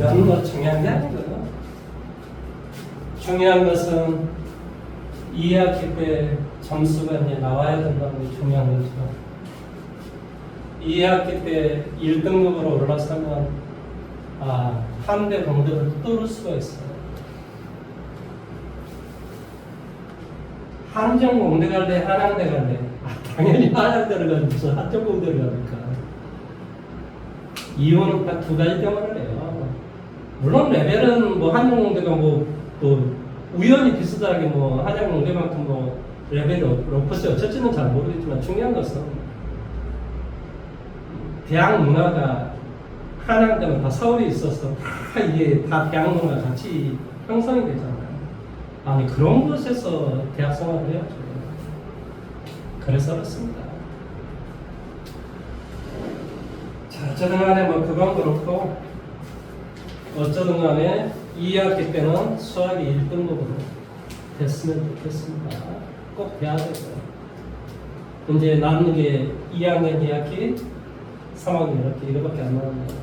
이건 뭐 중요한 게 아니거든. 중요한 것은 2학기 때 점수가 이제 나와야 된다는 게 중요한 거죠. 2학기 때 1등급으로 올라서면 한대 공대를 뚫을 수가 있어요. 한정공대 갈래, 한양대 갈래? 당연히 한양대를 가지 무슨 한정공대를 갑니까? 이유는 딱 두 가지 때문에 해요. 물론 레벨은 뭐 한양공대가 또 우연히 비슷하게 한양공대만큼 레벨이 높을지 어쩔지는 잘 모르겠지만 중요한 것은 대학 문화가 한양대는 다 서울에 있어서 이게 다 대학 문화가 같이 형성이 되잖아요. 아니 그런 곳에서 대학 생활을 해야죠. 그래서 그렇습니다. 자, 어쩌든 간에 그건 그렇고 어쩌든 간에 2학기 때는 수학이 1등급으로 됐으면 좋겠습니다. 꼭 돼야 되고요. 이제 남는 게 2학년 2학기, 3학년 이렇게 안 나옵니다.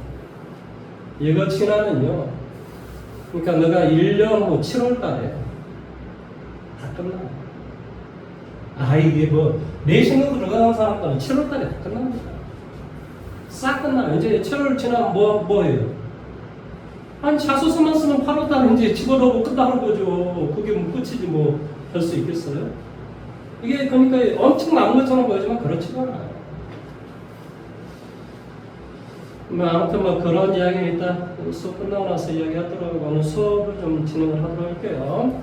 이거 지나면요. 그러니까 너가 1년 후 7월 달에 다 끝나요. 이게 내신으로 들어가는 사람들은 7월 달에 다 끝납니다. 싹 끝나요. 이제 7월 지나면 뭐예요? 자소서만 쓰면 8월 달에 이제 집어넣고 끝나는 거죠. 그게 끝이지 할 수 있겠어요? 이게 그러니까 엄청 남은 것처럼 보이지만 그렇지가 않아요. 아무튼 그런 이야기는 이따 수업 끝나고 나서 이야기하도록 오늘 수업을 좀 진행을 하도록 할게요.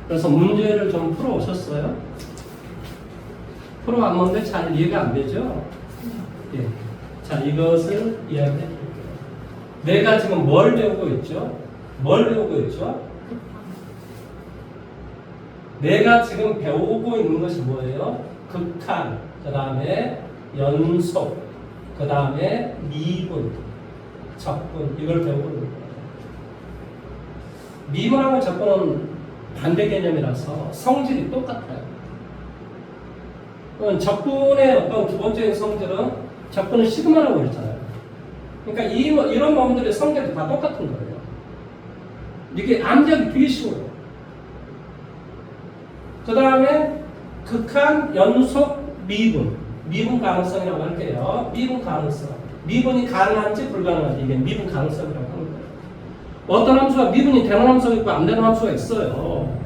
그래서 문제를 좀 풀어 오셨어요? 풀어 왔는데 잘 이해가 안 되죠? 예. 자, 이것을 이야기해 드릴게요. 내가 지금 뭘 배우고 있죠? 내가 지금 배우고 있는 것이 뭐예요? 극한, 그 다음에 연속, 그 다음에 미분, 적분, 이걸 배우고 있는 거예요. 미분하고 적분은 반대 개념이라서 성질이 똑같아요. 적분의 어떤 기본적인 성질은 적분은 시그마라고 그랬잖아요. 그러니까 이런 놈들의 성질이 다 똑같은 거예요. 이게 암기하기 되게 쉬워요. 그 다음에 극한, 연속, 미분 가능성이라고 할게요. 미분 가능성. 미분이 가능한지 불가능한지 이게 미분 가능성이라고 하는 거예요. 어떤 함수가 미분이 되는 함수가 있고 안 되는 함수가 있어요.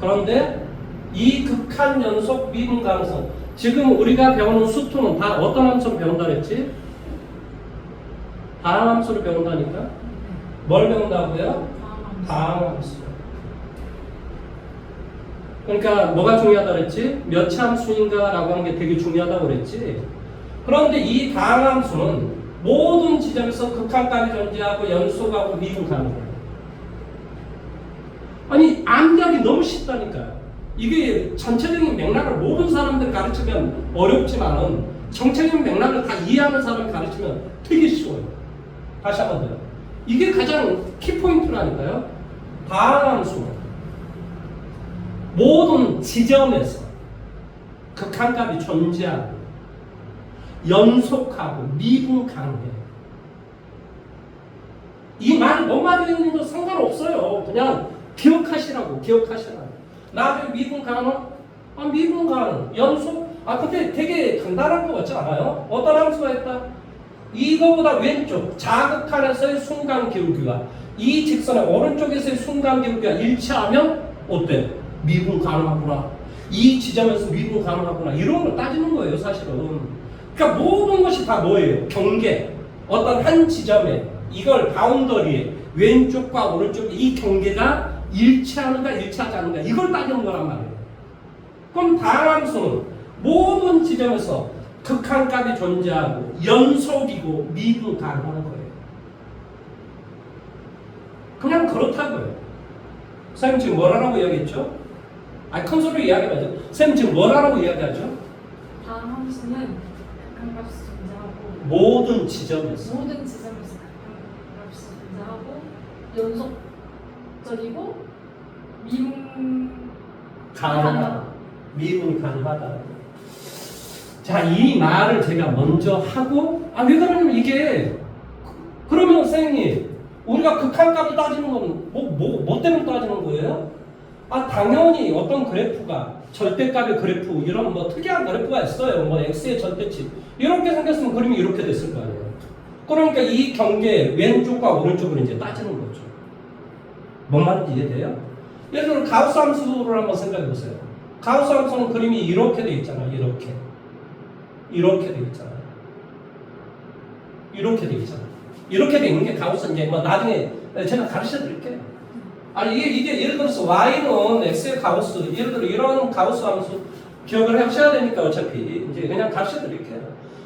그런데 이 극한, 연속, 미분 가능성. 지금 우리가 배우는 수투는 다 어떤 함수를 배운다 그랬지? 다항함수를 배운다니까? 뭘 배운다고요? 다항함수. 그러니까 뭐가 중요하다 그랬지? 몇 차 함수인가 라고 하는 게 되게 중요하다고 그랬지? 그런데 이 다항함수는 모든 지점에서 극한값이 존재하고 연속하고 미분 가능해요. 아니 암기하기 너무 쉽다니까요. 이게 전체적인 맥락을 모든 사람들 가르치면 어렵지만은 정체적인 맥락을 다 이해하는 사람을 가르치면 되게 쉬워요. 다시 한번 더요. 이게 가장 키포인트라니까요. 다항함수 모든 지점에서 극한값이 존재하고 연속하고 미분 가능해요. 이 말이 뭔 말인지도 상관없어요. 그냥 기억하시라고. 나중에 미분 가능? 미분 가능. 연속? 근데 되게 간단한 거 같지 않아요? 어떤 함수가 있다? 이거보다 왼쪽 자극한에서의 순간 기울기가 이 직선의 오른쪽에서의 순간 기울기가 일치하면 어때? 미분 가능하구나. 이 지점에서 미분 가능하구나. 이런 걸 따지는 거예요, 사실은. 그러니까 모든 것이 다 뭐예요? 경계. 어떤 한 지점에 이걸 바운더리에 왼쪽과 오른쪽 이 경계가 일치하는가 일치하지 않는가 이걸 따지는 거란 말이에요. 그럼 다항함수는 모든 지점에서 극한값이 존재하고 연속이고 미분 가능한 거예요. 그냥 그렇다고요. 선생님 지금 뭐라고 이야기했죠? 큰 소리로 이야기하죠. 선생님 지금 뭐라고 이야기하죠? 다항함수는 극한값이 존재하고 모든 지점에서 극한값이 존재하고 연속적이고 미분 가능하다. 미분이 가능하다. 자, 이 말을 제가 먼저 하고 왜 그러냐면 이게 그러면 선생님 우리가 극한값을 따지는 건 뭐 때문에 따지는 거예요? 아, 당연히 어떤 그래프가 절대값의 그래프 이런 뭐 특이한 그래프가 있어요. 뭐 x의 절대치 이렇게 생겼으면 그림이 이렇게 됐을 거 아니에요. 그러니까 이 경계 왼쪽과 오른쪽을 이제 따지는 거죠. 뭔 말인지 이해돼요? 예를 들어 가우스 함수를 한번 생각해 보세요. 가우스 함수는 그림이 이렇게 돼 있잖아요. 이렇게 돼 있잖아요. 이렇게 돼 있잖아요. 이렇게 돼 있는 게 가우스 이제 뭐 나중에 제가 가르쳐 드릴게요. 아니 이게 예를 들어서 y는 x의 가우스 예를 들어 이런 가우스 함수 기억을 하셔야 되니까 어차피 이제 그냥 가르쳐 드릴게요.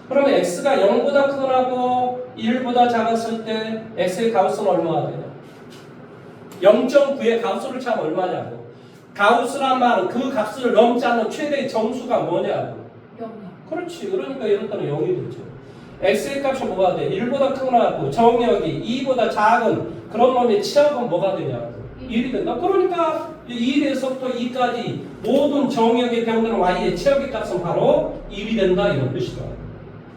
그러면 x가 0보다 크거나고 1보다 작았을 때 x의 가우스는 얼마가 돼요? 0.9의 가우스를 차면 얼마냐고. 가우스란 말은 그 값을 넘지 않는 최대의 정수가 뭐냐고. 0이요. 그렇지. 그러니까 이럴 때는 0이 되죠. x의 값이 뭐가 돼? 1보다 크거나 정역이 2보다 작은 그런 놈의 치역은 뭐가 되냐고. 1이 된다. 그러니까 1에서부터 2까지 모든 정역에 병되는 y의 치역의 값은 바로 1이 된다 이런 뜻이다.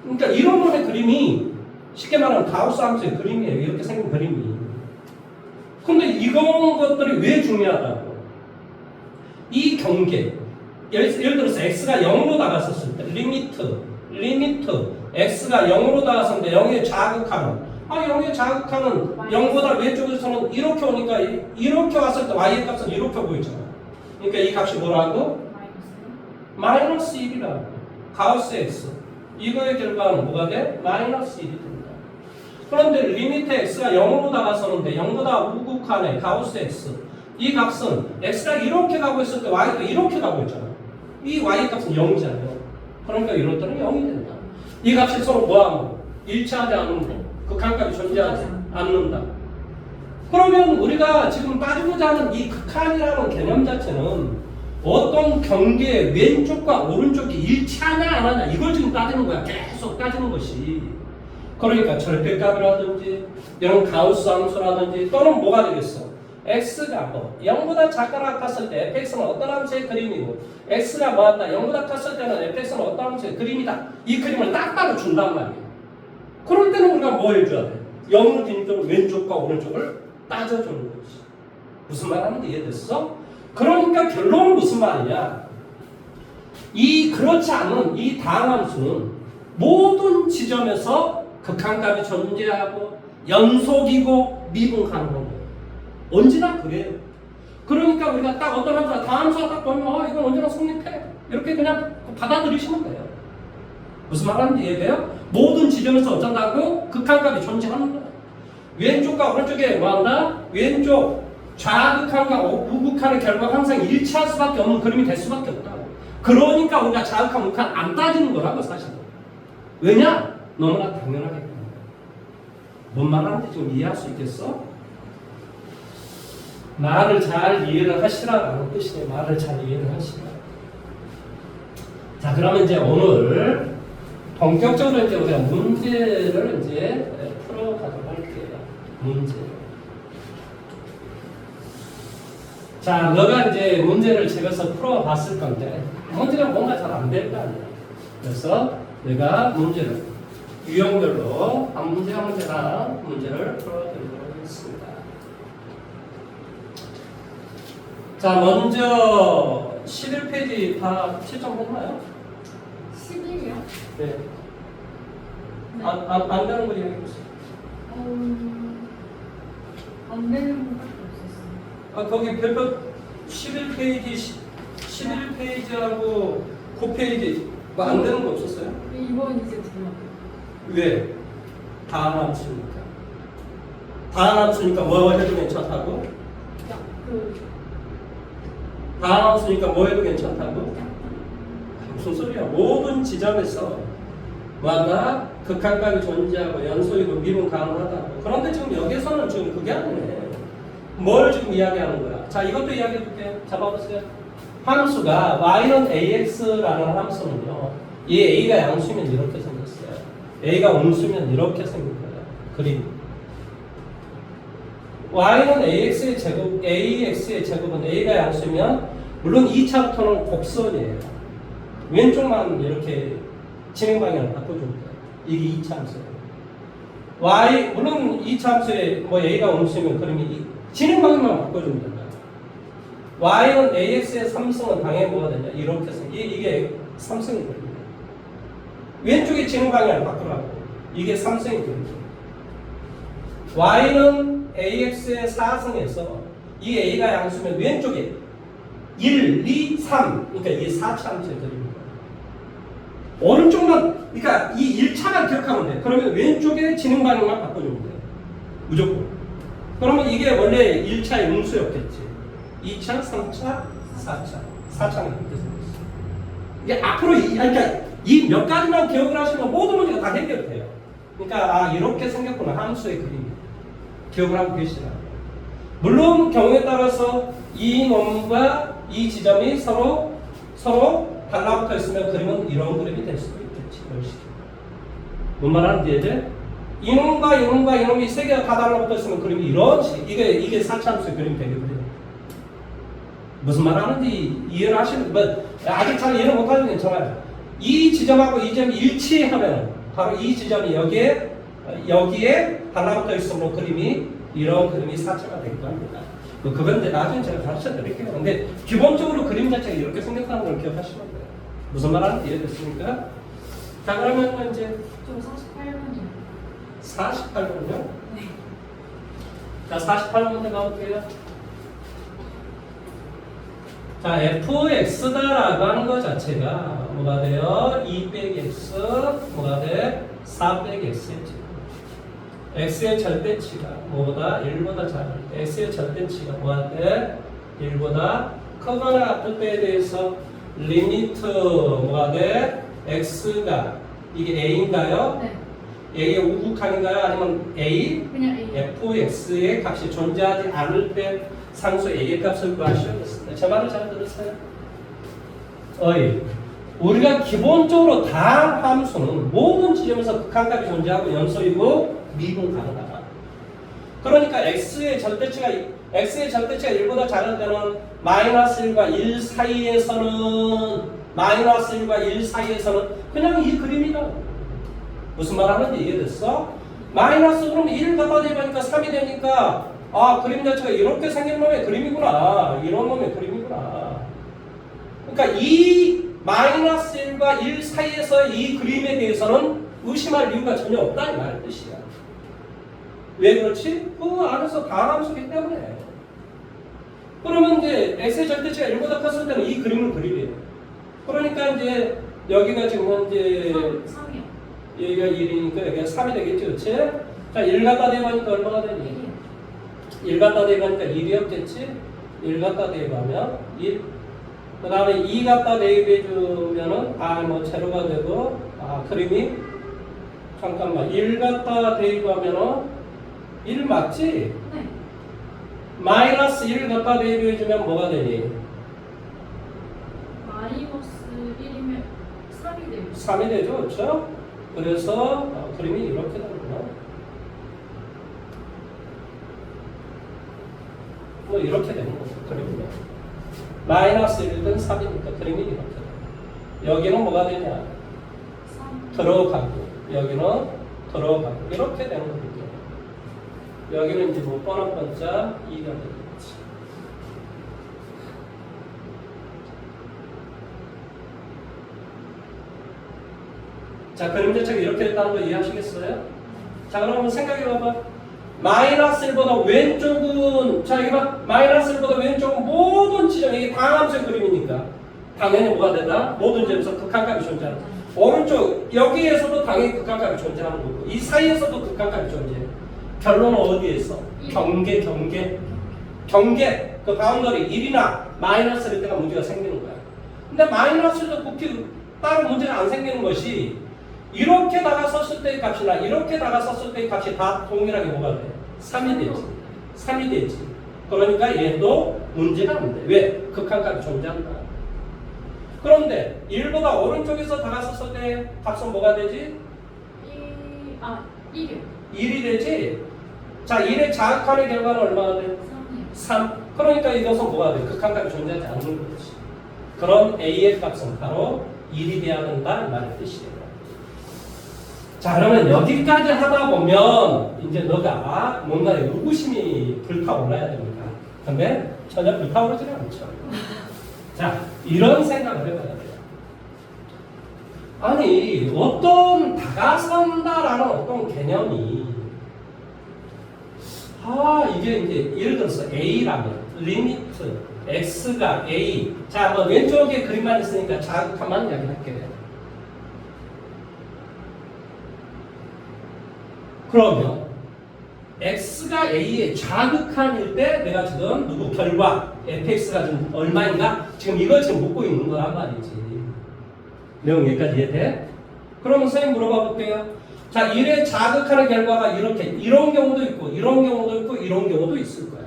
그러니까 이런 놈의 그림이 쉽게 말하면 가우스 함수의 그림이에요. 이렇게 생긴 그림이. 근데 이런 것들이 왜 중요하다고? 이 경계 예를 들어서 x가 0으로 나갔었을 때 리미트 x가 0으로 나갔을 때 0의 자극하는 0의 자극하는 0보다 왼쪽에서는 이렇게 오니까 이렇게 왔을 때 y의 값은 이렇게 보이잖아. 그러니까 이 값이 뭐라고? 마이너스 1이라고. 가우스 x 이거의 결과는 뭐가 돼? 마이너스 1이 된다. 그런데 리미트 x가 0으로 나갔었는데 0보다 우극한의 가우스 x 이 값은 x가 이렇게 가고 있을 때 y도 이렇게 가고 있잖아. 이 y 값은 0이잖아요. 그러니까 이럴 때는 0이 된다. 이 값이 서로 뭐하면 일치하지 않는다. 극한값이 존재하지 않는다. 그러면 우리가 지금 따지고자 하는 이 극한이라는 개념 자체는 어떤 경계의 왼쪽과 오른쪽이 일치하냐 안 하냐 이걸 지금 따지는 거야. 계속 따지는 것이. 그러니까 절대값이라든지 이런 가우스 함수라든지 또는 뭐가 되겠어? x가 뭐 0보다 작거나 같았을 때 fx는 어떤 함수의 그림이고 x가 뭐한다 0보다 컸을 때는 fx는 어떤 함수의 그림이다. 이 그림을 딱 따로 준단 말이야. 그럴 때는 우리가 뭐 해줘야 돼? 0을 기준으로 왼쪽과 오른쪽을 따져주는 거지. 무슨 말 하는지 이해됐어? 그러니까 결론은 무슨 말이냐? 그렇지 않은 이 다항함수는 모든 지점에서 극한값이 존재하고 연속이고 미분 가능한 거예요. 언제나 그래요. 그러니까 우리가 딱 어떤 함수가 다함수가 딱 보면 이건 언제나 성립해. 이렇게 그냥 받아들이시면 돼요. 무슨 말 하는지 이해돼요? 모든 지점에서 어쩐다고? 극한값이 존재하는 거예요. 왼쪽과 오른쪽에 뭐한다? 왼쪽 좌극한과 우극한의 결과가 항상 일치할 수밖에 없는 그림이 될 수밖에 없다고. 그러니까 우리가 좌극한, 우극한 안 따지는 거라고 사실은. 왜냐? 너무나 당연하기 때문에. 뭔 말하는지 좀 이해할 수 있겠어? 말을 잘 이해를 하시라는 뜻이네. 말을 잘 이해를 하시라. 자, 그러면 이제 오늘 본격적으로 이제 우리가 문제를 이제 풀어가도록 할게요. 문제를. 자, 너가 이제 문제를 집에서 풀어봤을 건데 문제가 뭔가 잘 안 될 거 아니야. 그래서 내가 문제를 유형별로 한 문제 한 문제당 문제를 풀어드리도록 하겠습니다. 자, 먼저 11페이지 다 채점했나요? 11이요? 네. 안 되는 거 얘기해보세요. 안 되는 것밖에 없었어요. 거기 별표 11페이지, 11페이지하고 9페이지 뭐 안 되는 거 없었어요? 이번 이제 들어요. 왜? 다함수니까. 다함수니까 뭐 해도 괜찮다고? 다함수니까 뭐 해도 괜찮다고? 무슨 소리야? 모든 지점에서 뭐하다? 극한값이 존재하고 연속이고 미분 가능하다고. 그런데 지금 여기서는 지금 그게 아니네. 뭘 지금 이야기하는 거야? 자, 이것도 이야기해 줄게요. 잡아보세요. 함수가 y는 ax라는 함수는요. 이 a가 양수면 이렇게 생겼어요. a가 음수면 이렇게 생긴 거예요. 그림. y는 ax의 제곱, ax의 제곱은 a가 양수면 물론 2차부터는 곡선이에요. 왼쪽만 이렇게 진행 방향을 바꿔줍니다. 이게 2차 함수예요. y 물론 이 함수에 뭐 a가 없으면 그림이 진행 방향만 바꿔주면 된다. y는 ax의 3승은 당연히 뭐가 되냐 이렇게 해서 이게 3승이 됩니다. 왼쪽에 진행 방향을 바꾸라고 이게 3승이 됩니다. y는 ax의 4승에서 이 a가 양수면 왼쪽에 1, 2, 3 그러니까 이게 4차 함수의 그림입니다. 오른쪽만 그러니까 이 1차만 기억하면 돼. 그러면 왼쪽에 진행 방향만 바꿔주면 돼. 무조건. 그러면 이게 원래 1차의 음수였겠지. 2차, 3차, 4차. 4차는 이렇게 생겼어. 이게 앞으로 그러니까 이 몇 가지만 기억을 하시면 모든 문제가 다 해결돼요. 그러니까 아 이렇게 생겼구나 함수의 그림이. 기억을 하고 계시나. 물론 경우에 따라서 이 놈과 이 지점이 서로 달라붙어 있으면 그림은 이런 그림이 될 수도 있겠지. 이런 식으로. 뭔 말하는지 이제 이놈과 이놈과 이놈이 세 개가 다 달라붙어 있으면 그림이 이런 식. 이게 4차 함수의 그림이 되겠고요. 무슨 말 하는지 이해를 하시는 뭐 아직 잘 이해를 못하면 괜찮아요. 이 지점하고 이 지점이 일치하면 바로 이 지점이 여기에 달라붙어 있으므로 그림이 이런 그림이 4차가 되기도 합니다. 그건 이제 나중에 제가 가르쳐 드릴게요. 근데 기본적으로 그림 자체가 이렇게 생겼다는 걸 기억하시면 돼요. 무슨 말 하는지 이해됐습니까? 자 그러면 이제 저 48번이요. 48번요? 네. 자 48번부터 가볼게요. 자 fx다라고 하는 것 자체가 뭐가 돼요? 2 빼기 x 뭐가 돼? 4 빼기 x의 x의 절대치가 뭐보다 1보다 작을 때 x의 절대치가 뭐가 돼? 1보다 크거나 같을 때에 대해서 리미트 뭐가 돼? x가 이게 a인가요? 네. a의 우극한인가요? 아니면 a? 그냥 A. fx의 값이 존재하지 않을 때 상수 a의 값을 구하시겠습니다. 제 말을 잘 들으세요? 우리가 기본적으로 다 함수는 모든 지점에서 극한값이 존재하고 연소이고 미분 가능하다. 그러니까 x의 절대치가 1보다 작을 때는 마이너스 1과 1 사이에서는 그냥 이 그림이다. 무슨 말 하는지 이해됐어? 마이너스 그러면 1 갖다 대니까 3이 되니까 아 그림 자체가 이렇게 생긴 놈의 그림이구나. 이런 놈의 그림이구나. 그러니까 이 마이너스 1과 1 사이에서의 이 그림에 대해서는 의심할 이유가 전혀 없다 이 말 뜻이야. 왜 그렇지? 그 안에서 다 함수기 때문에. 그러면 이제 x의 절대치가 1보다 컸을 때는 이 그림을 그리래요. 그러니까 이제 여기가 지금 현재 3이요. 여기가 1이니까 여기가 3이 되겠지, 그렇지? 자, 1 갖다 대입하니까 얼마가 되니? 1 갖다 대입하니까 1이었겠지? 1 갖다 대입하면 1. 그 다음에 2 갖다 대입해주면은 뭐 제로가 되고 그림이 잠깐만 1 갖다 대입하면은 1 맞지? 네. 마이너스 1 갖다 대입해주면 뭐가 되니? 마이너스 1이면 3이 돼요. 3이 되죠, 그렇죠? 그래서 그림이 이렇게 되는구나. 뭐 이렇게 되는 거죠, 그림이. 마이너스 1든 3이니까 그림이 이렇게 돼. 여기는 뭐가 되냐? 3. 들어가고, 여기는 들어가고, 이렇게 되는 거죠. 여기는 이제 뭐 뻔한 번자 2가 되겠지. 자, 그림 자체가 이렇게 됐다는 거 이해하시겠어요? 자, 그럼 한번 생각해 봐봐. 마이너스 1보다 왼쪽은, 자, 이거 봐. 마이너스 1보다 왼쪽은 모든 지점, 이게 다함수의 그림이니까. 당연히 뭐가 되다? 모든 점에서 극한값이 존재하는. 오른쪽, 여기에서도 당연히 극한값이 존재하는 거고, 이 사이에서도 극한값이 존재해. 결론은 어디에 있어? 경계. 그 바운더리 1이나 마이너스일 때가 문제가 생기는 거야. 근데 마이너스도 굳이 따로 문제가 안 생기는 것이 이렇게 다가섰을 때의 값이나 이렇게 다가섰을 때의 값이 다 동일하게 뭐가 돼? 3이 되지. 3이 되지. 그러니까 얘도 문제가 안 돼. 왜? 극한값이 존재한다. 그런데 1보다 오른쪽에서 다가섰을 때 값은 뭐가 되지? 1이요. 1이 되지? 자, 1의 자극한의 결과는 얼마가 돼? 3이요. 3. 그러니까 이것은 뭐가 돼? 극한값이 존재하지 않는 거지. 그럼 A의 값은 바로 1이 돼야 된다 이 말의 뜻이에요. 자, 그러면 여기까지 하다 보면 이제 너가 뭔가에 의구심이 불타올라야 됩니다. 근데 전혀 불타오르지는 않죠. 자, 이런 생각을 해봐야 돼요. 아니, 어떤 다가선다라는 어떤 개념이 이게 이제 예를 들어서 A라면 리미트 X가 A. 자, 뭐 왼쪽에 그림만 있으니까 자극함만 이야기할게요. 그러면 X가 A의 자극한일 때 내가 지금 누구 결과 fx가 좀 얼마인가? 지금 이걸 지금 묻고 있는 거란 말이지. 내용 여기까지 이해돼? 그러면 선생님 물어봐 볼게요. 자, 1의 자극하는 결과가 이렇게 이런 경우도 있고 이런 경우도 있고 이런 경우도 있을 거야.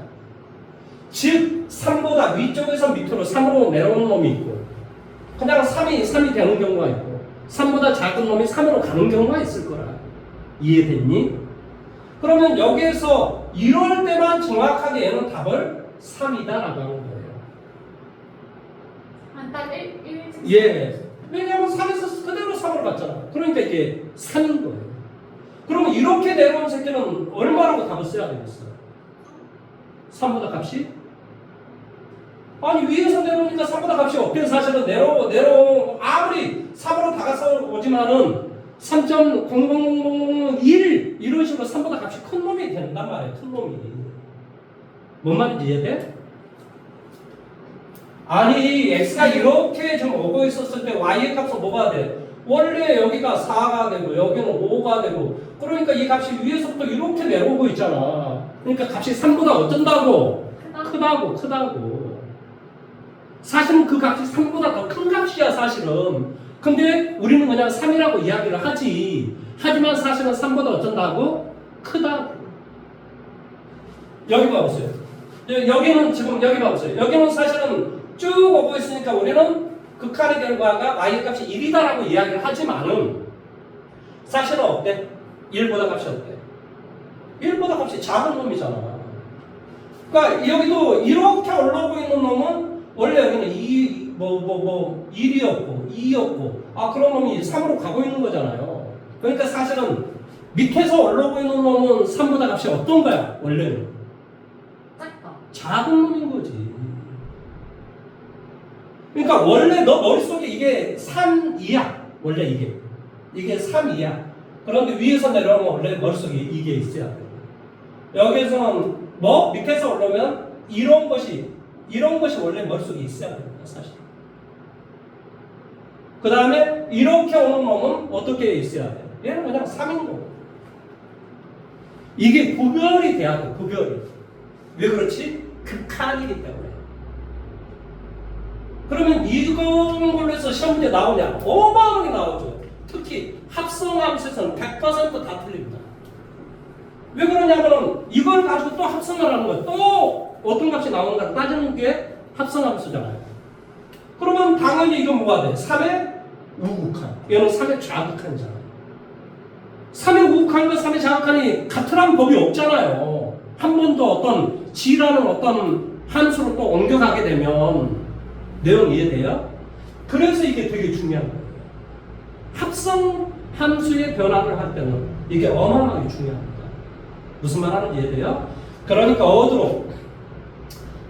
즉 3보다 위쪽에서 밑으로 3으로 내려오는 놈이 있고 그냥 3이 되는 경우가 있고 3보다 작은 놈이 3으로 가는 경우가 있을 거라. 이해됐니? 그러면 여기에서 이럴 때만 정확하게 얘는 답을 3이다 라고 하는 거예요. 딱 1. 예. 왜냐하면 3에서 그대로 3으로 갔잖아. 그러니까 이게 3인 거예요. 그러면 이렇게 내려온 새끼는 얼마라고 답을 써야 되겠어요? 3보다 값이? 아니 위에서 내려오니까 3보다 값이 없긴 사실은 내려 아무리 3으로 다가서 오지만은 3.00001 이런 식으로 3보다 값이 큰 놈이 된단 말이에요. 큰 놈이. 뭔 말인지 이해돼? 아니 x가 이렇게 좀 오고 있었을 때 y의 값은 뭐가 돼? 원래 여기가 4가 되고 여기는 5가 되고 그러니까 이 값이 위에서부터 이렇게 내려오고 있잖아. 그러니까 값이 3보다 어쩐다고? 크다고. 사실은 그 값이 3보다 더 큰 값이야 사실은. 근데 우리는 그냥 3이라고 이야기를 하지. 하지만 사실은 3보다 어쩐다고? 크다고. 여기 봐보세요. 여기는 지금 여기 봐보세요. 여기는 사실은 쭉 오고 있으니까 우리는 극한의 결과가 y 값이 1이다라고 이야기를 하지만은 사실은 어때? 1보다 값이 어때? 1보다 값이 작은 놈이잖아. 그러니까 여기도 이렇게 올라오고 있는 놈은 원래 여기는 1이었고 2였고 그런 놈이 3으로 가고 있는 거잖아요. 그러니까 사실은 밑에서 올라오고 있는 놈은 3보다 값이 어떤 거야? 원래는 작은 놈인 거지. 그러니까 원래 너 머릿속에 이게 3이야. 원래 이게 3이야. 그런데 위에서 내려오면 원래 머릿속에 이게 있어야 돼. 여기에서는 뭐 밑에서 올라오면 이런 것이 원래 머릿속에 있어야 됩니다. 사실. 그 다음에 이렇게 오는 놈은 어떻게 있어야 돼? 얘는 그냥 3인 거고. 이게 구별이 돼야 돼. 구별이. 왜 그렇지? 극한이기 때문에. 그러면 이런 걸로 해서 시험 문제 나오냐? 어마어마하게 나오죠. 특히 합성함수에서는 100% 다 틀립니다. 왜 그러냐면은 이걸 가지고 또 합성을 하는 거예요. 또 어떤 값이 나오는가 따지는 게 합성함수잖아요. 그러면 당연히 이건 뭐가 돼? 3의 우극한. 얘는 3의 좌극한이잖아요. 3의 우극한과 3의 좌극한이 같으란 법이 없잖아요. 한 번 더 어떤 g라는 어떤 함수로 또 옮겨가게 되면 내용 이해돼요? 그래서 이게 되게 중요한 거예요. 합성 함수의 변화를 할 때는 이게 어마어마하게 중요합니다. 무슨 말 하는지 이해돼요? 그러니까 어디로?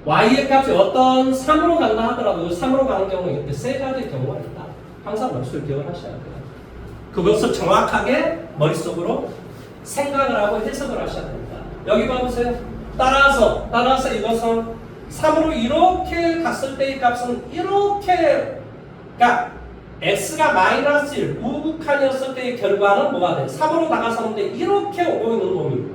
y의 값이 어떤 3으로 간다 하더라도 3으로 가는 경우에 이렇게 세 가지 경우가 있다. 항상 머릿속에 기억을 하셔야 돼요. 그것을 정확하게 머릿속으로 생각을 하고 해석을 하셔야 됩니다. 여기 봐보세요. 따라서 이것은 3으로 이렇게 갔을 때의 값은 이렇게, 그러니까 x가 마이너스 1 우극한이었을 때의 결과는 뭐가 돼? 3으로 다가서는데 이렇게 오고 있는 놈이고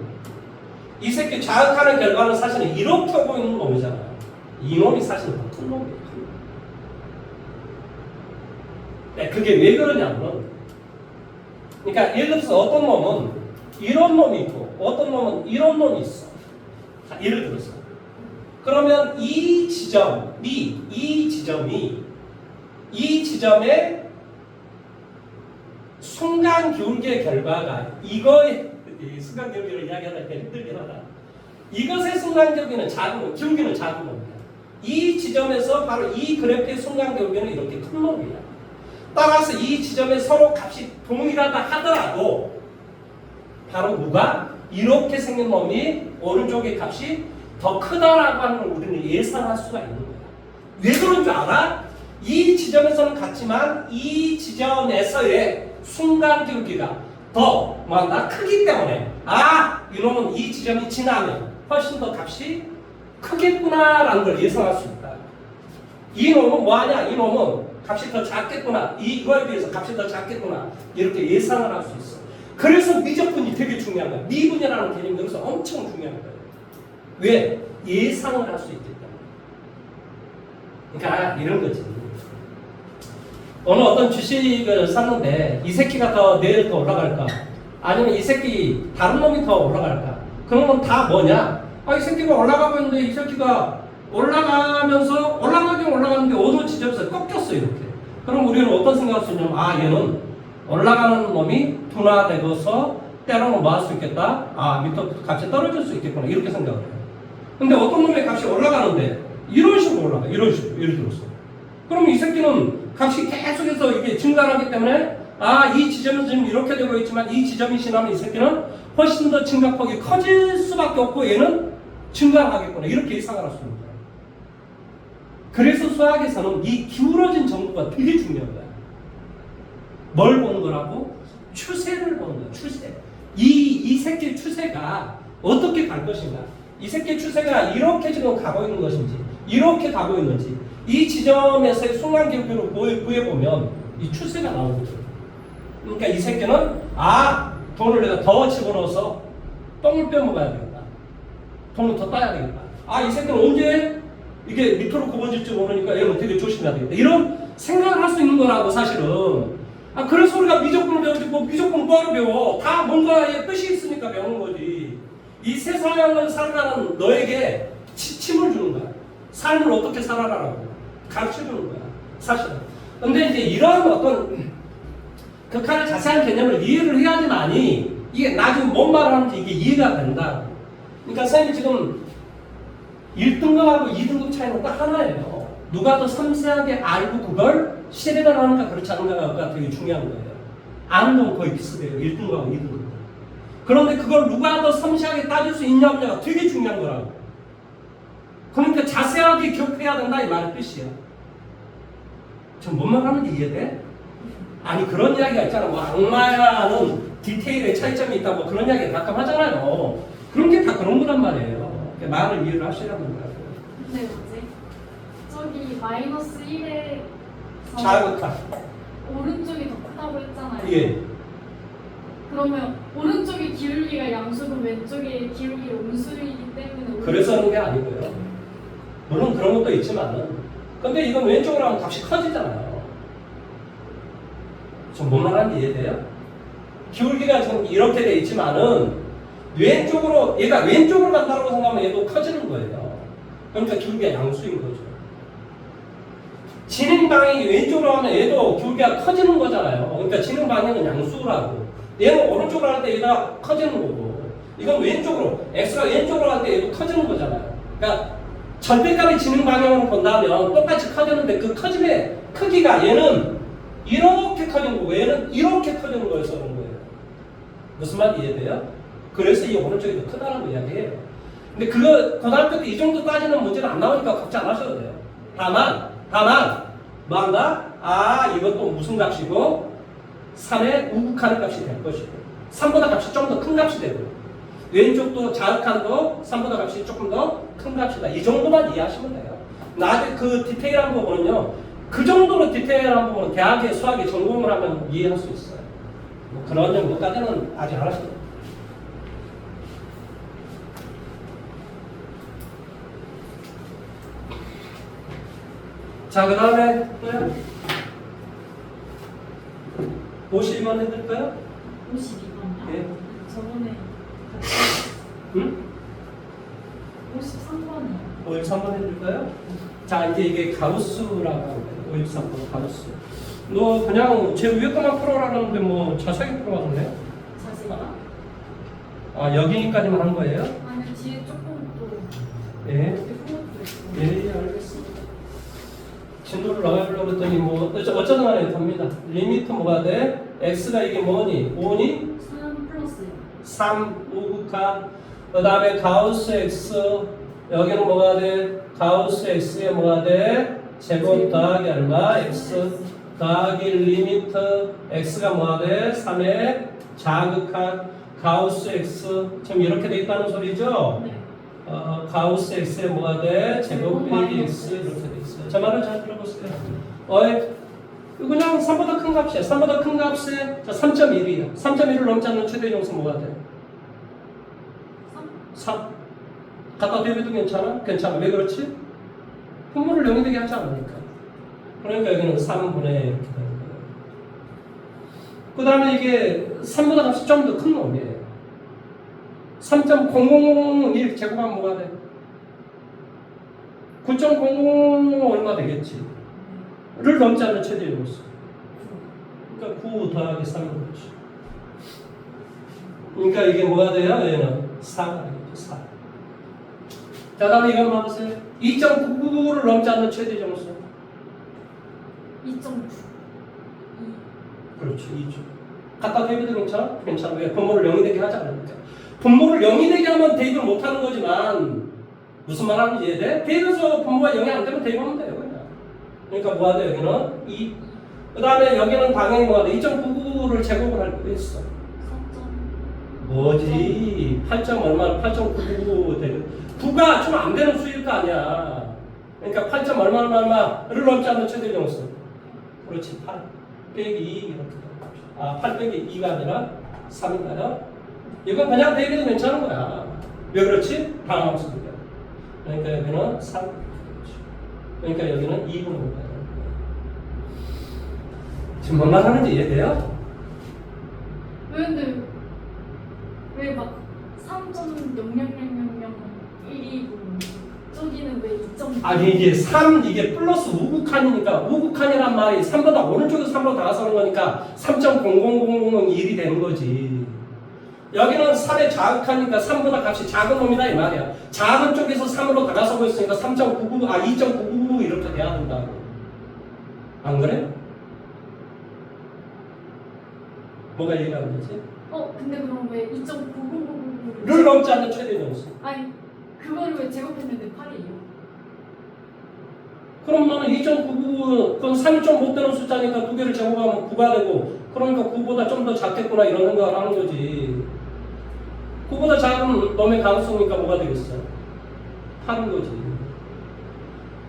이 새끼 자극하는 결과는 사실은 이렇게 오고 있는 놈이잖아요. 이 놈이 사실은 더 큰 놈이에요. 네, 그게 왜 그러냐면 그러니까 예를 들어서 어떤 놈은 이런 놈이 있고 어떤 놈은 이런 놈이 있어. 자, 예를 들어서 그러면 이 지점의 순간 기울기의 결과가 이거의 순간 기울기를 이야기하다 보니까 힘들긴 하다. 이것의 순간 기울기는 기울기는 작은 놈이야. 이 지점에서 바로 이 그래프의 순간 기울기는 이렇게 큰 놈이야. 따라서 이 지점에 서로 값이 동일하다 하더라도 바로 누가? 이렇게 생긴 놈이 오른쪽의 값이 더 크다라고 하는 걸 우리는 예상할 수가 있는 거야. 왜 그런 줄 알아? 이 지점에서는 같지만 이 지점에서의 순간 기울기가 더 뭐한다? 크기 때문에 이놈은 이 지점이 지나면 훨씬 더 값이 크겠구나라는 걸 예상할 수 있다. 이 놈은 뭐하냐? 이 놈은 값이 더 작겠구나. 이거에 비해서 값이 더 작겠구나. 이렇게 예상을 할 수 있어. 그래서 미적분이 되게 중요한 거야. 미분이라는 개념이 여기서 엄청 중요한 거예요. 왜? 예상을 할 수 있기 때문에. 그러니까 이런 거지. 어떤 주식을 샀는데 이 새끼가 내일 더 올라갈까? 아니면 이 새끼 다른 놈이 더 올라갈까? 그런 건 다 뭐냐? 이 새끼가 올라가고 있는데 이 새끼가 올라가면서 올라가긴 올라가는데 어느 지점에서 꺾였어 이렇게. 그럼 우리는 어떤 생각을 할 수 있냐면 얘는 올라가는 놈이 둔화되고서 때로는 뭐 할 수 있겠다? 밑에 값이 떨어질 수 있겠구나 이렇게 생각을 해요. 근데 어떤 놈의 값이 올라가는데 이런 식으로 올라가. 이런 식으로 예를 들어서. 그럼 이 새끼는 값이 계속해서 이게 증가하기 때문에 이 지점은 지금 이렇게 되고 있지만 이 지점이 지나면 이 새끼는 훨씬 더 증가폭이 커질 수밖에 없고 얘는 증가하겠구나 이렇게 예상을 할 수 있는 거야. 그래서 수학에서는 이 기울어진 정보가 되게 중요한 거야. 뭘 보는 거라고? 추세를 보는 거야. 추세. 이 새끼의 추세가 어떻게 갈 것인가? 이 새끼의 추세가 이렇게 지금 가고 있는 것인지 이렇게 가고 있는지 이 지점에서의 순간 기울기로 구해보면 이 추세가 나오는 거죠. 그러니까 이 새끼는 돈을 내가 더 집어넣어서 똥을 빼먹어야 되겠다. 돈을 더 따야 되겠다. 이 새끼는 언제 이게 밑으로 굽어질지 모르니까 얘는 되게 조심해야 되겠다. 이런 생각을 할 수 있는 거라고 사실은. 그래서 우리가 미적분을 배우지 미적분을 뭐하러 배워? 다 뭔가의 뜻이 있으니까 배우는 거지. 이 세상을 살아가는 너에게 지침을 주는 거야. 삶을 어떻게 살아가라고 가르쳐주는 거야. 사실은. 근데 이제 이런 어떤 극한의 자세한 개념을 이해를 해야지만이 이게 나중에 뭔 말을 하는지 이게 이해가 된다. 그러니까 선생님이 지금 1등급하고 2등급 차이는 딱 하나예요. 누가 더 섬세하게 알고 그걸 실행을 하는가 그렇지 않은가가 되게 중요한 거예요. 아는 건 거의 비슷해요. 1등급하고 2등급. 그런데 그걸 누가 더 섬세하게 따질 수 있냐 없냐가 되게 중요한 거라고. 그러니까 자세하게 기억해야 된다 이 말의 뜻이야. 저 뭔 말 하는지 이해돼? 아니 그런 이야기가 있잖아. 악마야는 디테일의 차이점이 있다고 그런 이야기 가끔 하잖아요. 그런 게 다 그런 거란 말이에요. 말을 이해를 하시라는 거예요. 근데 뭐지? 저기 마이너스 1에 자극한. 오른쪽이 더 크다고 했잖아요. 예. 그러면 오른쪽의 기울기가 양수고 왼쪽의 기울기가 음수이기 때문에 그래서 하는 게 아니고요. 물론 그런 것도 있지만은 근데 이건 왼쪽으로 하면 값이 커지잖아요. 좀 뭔 말하는지 이해돼요? 기울기가 지금 이렇게 돼 있지만은 왼쪽으로 얘가 왼쪽으로 간다고 생각하면 얘도 커지는 거예요. 그러니까 기울기가 양수인 거죠. 진행 방향이 왼쪽으로 하면 얘도 기울기가 커지는 거잖아요. 그러니까 진행 방향은 양수라고. 얘는 오른쪽으로 할 때 얘가 커지는 거고 이건 왼쪽으로 x가 왼쪽으로 할 때 얘도 커지는 거잖아요. 그러니까 절대값의 진행 방향으로 본다면 똑같이 커지는데 그 커짐의 크기가 얘는 이렇게 커지는 거고 얘는 이렇게 커지는 거여서 그런 거예요. 무슨 말인지 이해돼요? 그래서 이 오른쪽이 더 크다는 이야기예요. 근데 그거 고등학교 때 이 정도 따지는 문제는 안 나오니까 걱정 안 하셔도 돼요. 다만 뭐 한다? 이것도 무슨 값이고 3의 우극하는 값이 될 것이고 3보다 값이 좀 더 큰 값이 되고 왼쪽도 자극한도 3보다 값이 조금 더 큰 값이다. 이 정도만 이해하시면 돼요. 나중에 그 디테일한 부분은요. 그 정도로 디테일한 부분은 대학의 수학에 전공을 하면 이해할 수 있어요. 뭐 그런 정도까지는 아직 안 하셔도 돼요. 자, 그 다음에 52번 해드릴까요? 52번. 예. 저번에 응? 53번이요. 53번 해드릴까요? 자, 이제 이게 가우스라고 합니다. 53번 가우스. 너 그냥 제 위에 것만 풀어라는데 뭐 자세하게 풀어왔네? 자세가? 여기까지만 한 거예요? 아니 뒤에 조금 또 예. 이렇게 풀어도 있고. 예, 알겠습니다. 진도를 나가려고 했더니 뭐 어쩌든 간에 됩니다. 리미트 뭐가 돼? x가 이게 뭐니? 5니? 3 플러스요. 3 우극한. 그 다음에 가우스 x 여기는 뭐가 돼? 가우스 x에 뭐가 돼? 제곱 더하기 얼마? x 더하기 리미트 x가 뭐가 돼? 3의 자극한 가우스 x 지금 이렇게 돼 있다는 소리죠? 네. 가우스 x에 뭐가 돼? 제곱 빼기 x 이렇게 돼 있어요. 제 말을 잘 들어보세요. 이거 그냥 3보다 큰 값이야. 3보다 큰 값에 3.1이야. 3.1을 넘지 않는 최대 정수 뭐가 돼? 3. 갖다 대비도 괜찮아? 괜찮아. 왜 그렇지? 분모를 0이 되게 하지 않으니까. 그러니까 여기는 3분의 이렇게 되는 거예요. 그 다음에 이게 3보다 값이 좀 더 큰 놈이에요. 3.0001 제곱하면 뭐가 돼? 9.00 얼마 되겠지? 를 넘지 않는 최대 정수. 그러니까 9 더하기 3이 그렇지. 그러니까 이게 뭐가 돼요? 얘는 4가 되겠죠. 4. 자, 다음에 이거 한번 봐보세요. 2.99를 넘지 않는 최대 정수. 2.9. 그렇죠. 2죠. 갖다 대입해도 괜찮아? 괜찮아. 왜? 분모를 0이 되게 하지 않으니까. 분모를 0이 되게 하면 대입을 못하는 거지만 무슨 말 하는지 이해돼? 대입에서 분모가 0이 안 되면 대입하면 돼요. 그냥. 그러니까 뭐가 돼? 여기는 2. 그 다음에 여기는 당연히 뭐가 돼? 2.99를 제곱을 할 거 있어. 4. 뭐지? 8점 얼마? 8.99 되는 9가 좀 안 되는 수일 거 아니야. 그러니까 8점 얼마를 넘지 않는 최대 정수. 그렇지. 8 빼기 2 이렇게 됩니다. 8 빼기 2가 아니라 3인가요? 이건 그냥 대입해도 괜찮은 거야. 왜 그렇지? 방함수니까. 그러니까 여기는 3. 그러니까 여기는 2분의 5가. 지금 뭔 말 하는지 이해돼요? 왜 근데 왜 막 3.0000001이고 저기는 왜 2.9? 아니 이게 3 이게 플러스 우극한이니까 우극한이란 말이 3보다 오른쪽에서 3으로 다가서는 거니까 3.00001이 되는 거지. 여기는 3의 자극하니까 3보다 값이 작은 놈이다 이 말이야. 작은 쪽에서 3으로 다가서고 있으니까 2.99 이렇게 돼야 된다고. 안 그래? 뭐가 이해가 안 되지? 근데 그럼 왜 2.9999를 를 넘지 않는 최대 정수. 아니 그거를 왜 제곱했는데 8이에요? 그러면 2.99 그건 3이 좀 못 되는 숫자니까 두 개를 제곱하면 9가 되고 그러니까 9보다 좀 더 작겠구나 이런 생각을 하는 거지. 9보다 작은 놈의 가능성이니까 뭐가 되겠어? 8인 거지.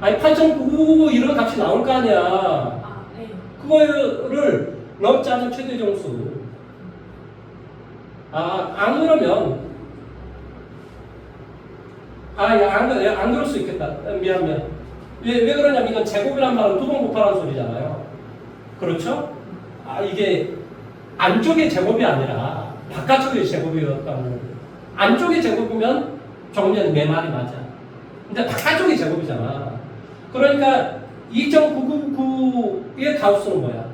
아니 8.99 이런 값이 나올 거 아니야. 네. 그거를 넘지 않는 최대 정수. 안 그러면 안 그럴 수 있겠다. 미안. 왜 그러냐면 이건 제곱이란 말은 두 번 곱하라는 소리잖아요. 그렇죠? 이게 안쪽의 제곱이 아니라 바깥쪽의 제곱이었다는. 안쪽의 제곱이면 조금 전에 내 말이 맞아. 근데 바깥쪽의 제곱이잖아. 그러니까 2.999의 가우스는 뭐야?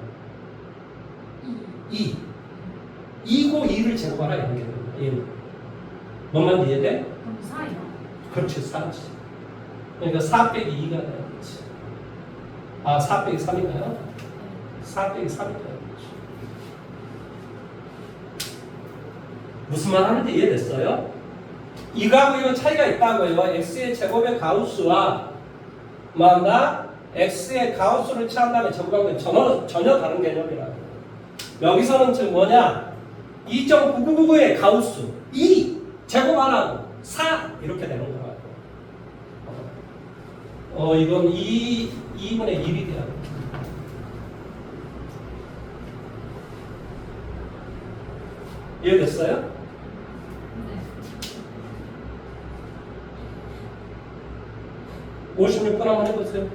2. 2고 2를 제곱하라 이런 게 되는 거야. 뭔 말인지 이해돼? 그럼 4예요? 그렇지, 4지. 그러니까 4 빼기 2가 되겠지. 4 빼기 3인가요? 4 빼기 3이 되겠지. 무슨 말 하는지 이해됐어요? 이거하고 이거 차이가 있다고요. x의 제곱의 가우스와 뭐한다? x의 가우스를 취한 다음에 제곱한 건 전혀 다른 개념이라고. 여기서는 지금 뭐냐? 2.999의 가우스 2 제곱하라고 4 이렇게 되는 거라고. 이건 2분의 1이 돼야 돼. 이해됐어요? 네. 네. 56번 한번 해보세요.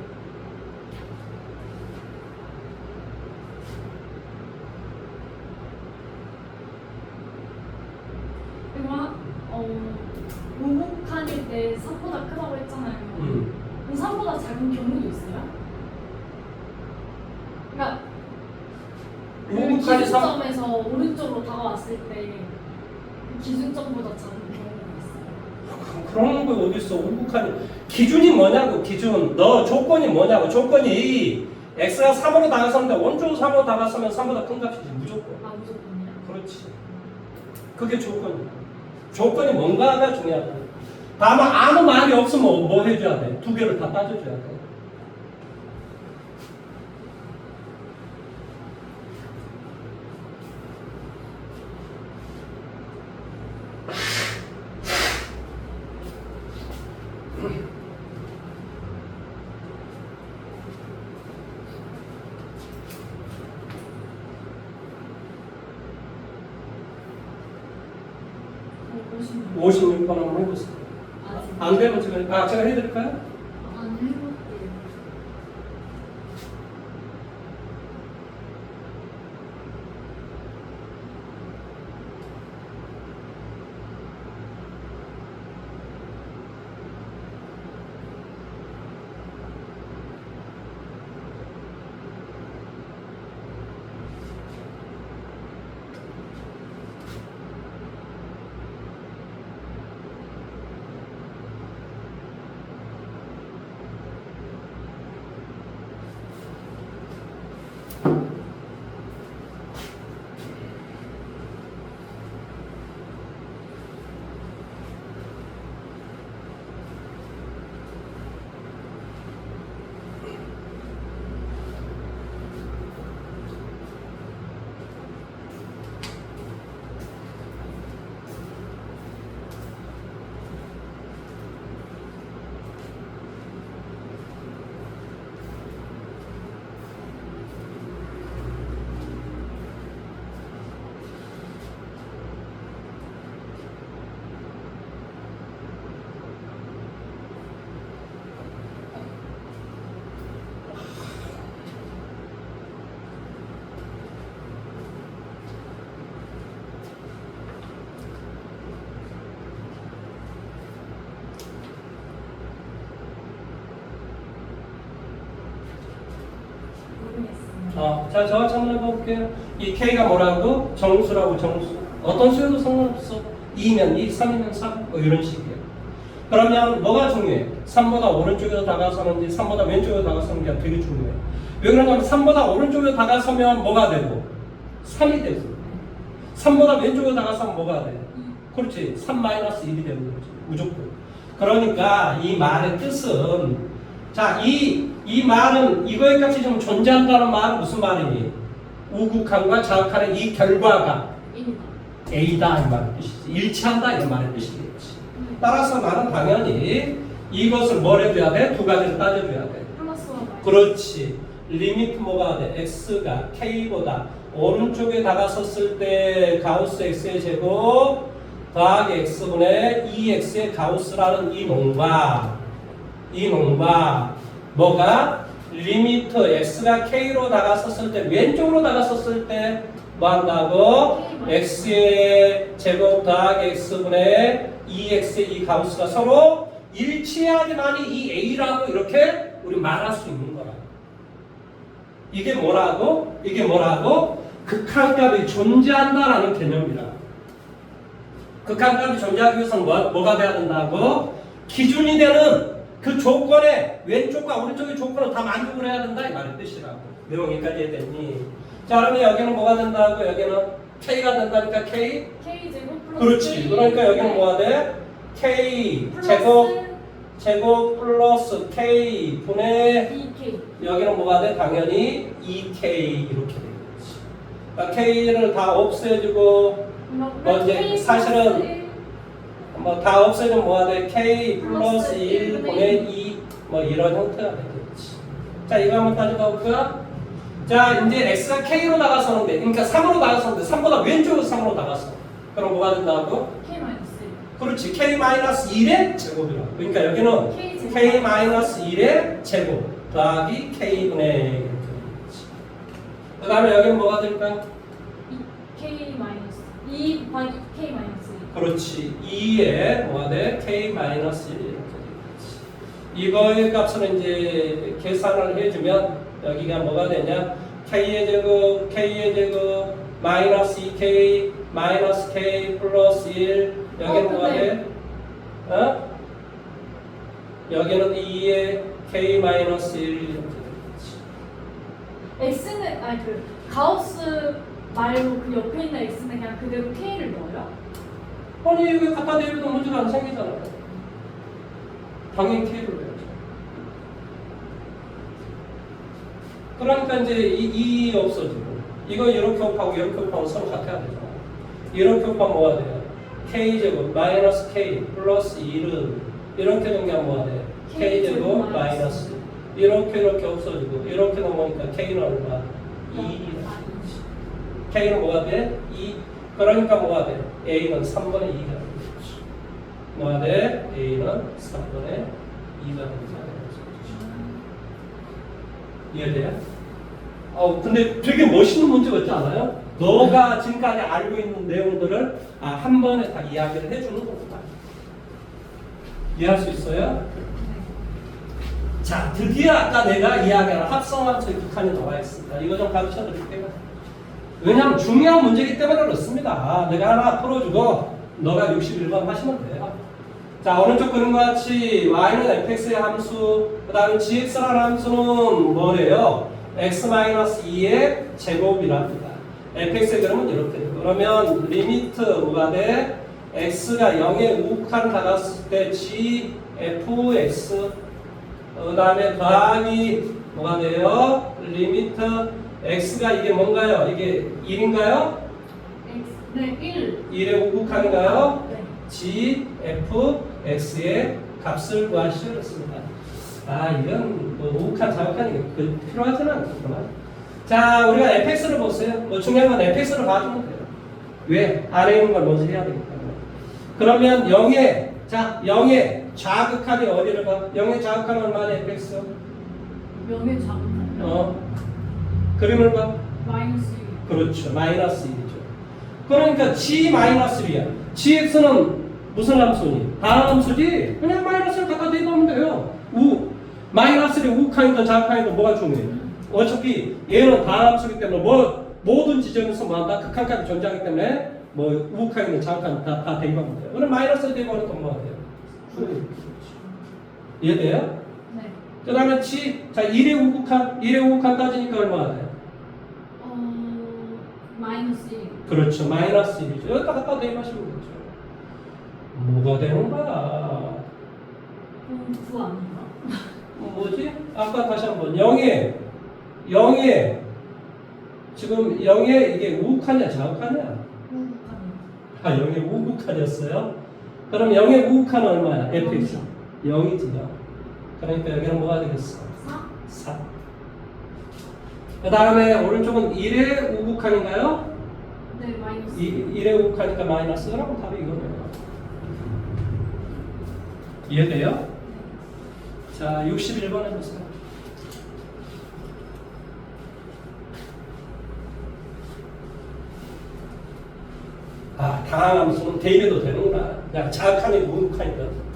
우극한일 때 3보다 크다고 했잖아요. 그럼 3보다 작은 경우도 있어요? 그러니까 우극한이 3 기준점에서 오른쪽으로 다가왔을 때 기준점보다 작은 경우가 있어요. 그런 거 어디 있어? 우극한이 기준이 뭐냐고. 기준 너 조건이 뭐냐고. 조건이 x가 3으로 다가서는데 원쪽으로 3으로 다가서면 3보다 큰 값이지 무조건. 무조건이요? 그렇지. 그게 조건이야. 조건이 뭔가가 중요하다. 다만 아무 말이 없으면 뭐 해줘야 돼? 두 개를 다 따져줘야 돼. 어, 56번 한번 해보세요. 안 되면 제가 해드릴까요? 안 해볼게요. 자, 저같이 한번 해볼게요. 이 K가 뭐라고? 정수라고, 정수. 어떤 수여도 상관없어. 2면 2, 3이면 3, 뭐 이런 식이에요. 그러면 뭐가 중요해? 3보다 오른쪽에서 다가서는지 3보다 왼쪽에서 다가서는지가 되게 중요해. 왜 그러냐면 3보다 오른쪽에서 다가서면 뭐가 되고? 3이 되고. 3보다 왼쪽으로 다가서면 뭐가 돼? 그렇지. 3-1이 되는 거지. 무조건. 그러니까 이 말의 뜻은 자, 이 말은 이거의 값이 좀 존재한다는 말은 무슨 말이니? 우극한과 자극하는 이 결과가 A다 이 말의 뜻이지. 일치한다 이 말의 뜻이겠지. 따라서 나는 당연히 이것을 뭘 해줘야 돼? 두 가지를 따져줘야 돼. 그렇지. 리미트 뭐가 돼? X가 K보다 오른쪽에 다가섰을 때 가우스 X의 제곱 더하기 X분의 2X의 가우스라는 이 놈과 뭐가 리미트 X가 K로 다가섰을 때 왼쪽으로 다가섰을 때 뭐 한다고? X의 제곱 더하기 X분의 2X의 이 가우스가 서로 일치해야지만 이 A라고 이렇게 우리 말할 수 있는 거라. 이게 뭐라고? 이게 뭐라고? 극한값이 존재한다라는 개념이라. 극한값이 존재하기 위해서는 뭐가 돼야 된다고? 기준이 되는 그 조건에 왼쪽과 오른쪽의 조건을 다 만족을 해야 된다 이 말의 뜻이라고. 내용 여기까지 해야되니. 자, 그러면 여기는 뭐가 된다고? 여기는 K가 된다니까 K? K제곱 플러스 그렇지. 그러니까 여기는 뭐가 돼? K 제곱 플러스 K 분의 2K. 여기는 뭐가 돼? 당연히 2K 이렇게 되겠지. 그러니까 K를 다 없애주고 뭐 이제 사실은 뭐 다 없애주면 뭐가 돼? K 플러스 1 분의 2 뭐 이런 형태가 되겠지. 자, 이거 한번 따져봐 볼까? 자, 이제 X가 K로 나가서는데 그러니까 3으로 나가서는데 3보다 왼쪽으로 3으로 나갔어. 그럼 뭐가 된다고? K-1. 그렇지. K-1의 제곱이라. 그러니까 여기는 K-1의 제곱 더하기 K분의 이렇게 되겠지. 그 다음에 여기는 뭐가 될까? K-2 곱하기 K-1. 그렇지. 2에 뭐가 돼? K-1 이렇게 되겠지. 이거의 값을 이제 계산을 해주면 여기가 뭐가 되냐? K의 제곱 마이너스 2K 마이너스 K 플러스 1 여기는 뭐가 돼? 어? 여기는 2에 K 마이너스 1 이렇게 되겠지. X는 아니 그 가우스 말고 그 옆에 있는 X는 그냥 그대로 K를 넣어요? 아니 이거 갖다 대입해도 문제가 안 생기잖아요. 당연히 K를 외워야죠. 그러니까 이제 이 없어지고 이거 이렇게 곱하고 이렇게 곱하고 서로 같아야 되잖아. 이렇게 곱하면 뭐가 돼요? K제곱 마이너스 K 플러스 1은 이렇게 넘기면 뭐가 돼? K제곱 마이너스 이렇게 없어지고 이렇게 넘어오니까 K는 얼마? 2. K는 뭐가 돼? 2. 그러니까 뭐가 돼? A는 3분의 2가 되겠지. 뭐가 돼? A는 3분의 2가 되겠지. 이해돼요? 근데 되게 멋있는 문제 같지 않아요? 너가 지금까지 알고 있는 내용들을 한 번에 다 이야기를 해주는 거구나. 이해할 수 있어요? 자, 드디어 아까 내가 이야기한 합성함수의 극한이 나와 있습니다. 이거 좀 가르쳐 드릴게요. 왜냐하면 중요한 문제이기 때문에 그렇습니다. 내가 하나 풀어주고 너가 61번 하시면 돼요. 자, 오른쪽 그림과 같이 y는 fx의 함수, 그 다음에 gx라는 함수는 뭐래요? x-2의 제곱이랍니다. fx의 그림은 이렇게 돼요. 그러면 리미트 뭐가 돼? x가 0에 우칸 다갔을 때 g, fx 그 다음에 더하기 뭐가 돼요? 리미트 x가 이게 뭔가요? 이게 1인가요? 네, 1. 1의 우극한인가요? 네. g, f, x의 값을 구하시오 그렇습니다. 이건 뭐 우극한, 자극한이 필요하지는 않겠구만. 자, 우리가 fx를 보세요. 뭐 중요한 건 fx를 봐주면 돼요. 왜? 안에 있는 걸 먼저 해야 되기 때문에. 그러면 0의 좌극한이 어디를 가? 0의 좌극한은 얼마냐 fx? 명의 작은 그림을 봐. 마이너스 1. 그렇죠. 마이너스 1이죠. 그러니까 g-1이야. gx는 무슨 함수니? 반함수지? 그냥 마이너스를 갖다 대입하면 돼요. 마이너스를 우극한이든 좌극한이든 뭐가 중요해? 어차피 얘는 반함수기 때문에 모든 지점에서 뭐한다? 극한값이 존재하기 때문에 뭐 우극한이든 좌극한이든 다 대입하면 돼요. 그럼 마이너스를 대입하니까 뭐가 돼요? 이해돼요? 네. 그 다음에 자 1의 우극한 따지니까 얼마나 돼요? 마이너스 1. 그렇죠. 마이너스 1이죠. 여기다 갖다 대입하시면 되죠. 뭐가 되는 거야? 9 아닌가? 뭐지? 아까 다시 한번 0에 지금 0에 이게 우극하냐 자극하냐? 우극하네요. 0에 우극하였어요? 그럼 0의 우극하는 얼마야? fx 0이지요. 그러니까 여기는 뭐가 되겠어? 4. 그 다음에 오른쪽은 1의 우극한인가요? 네, 마이너스. 1의 우극하니까 마이너스. 그럼 답이 이거네요. 이해돼요? 자, 61번 해보세요. 다항 함수는 대입해도 되는구나. 그냥 자극한이든 우극한이든.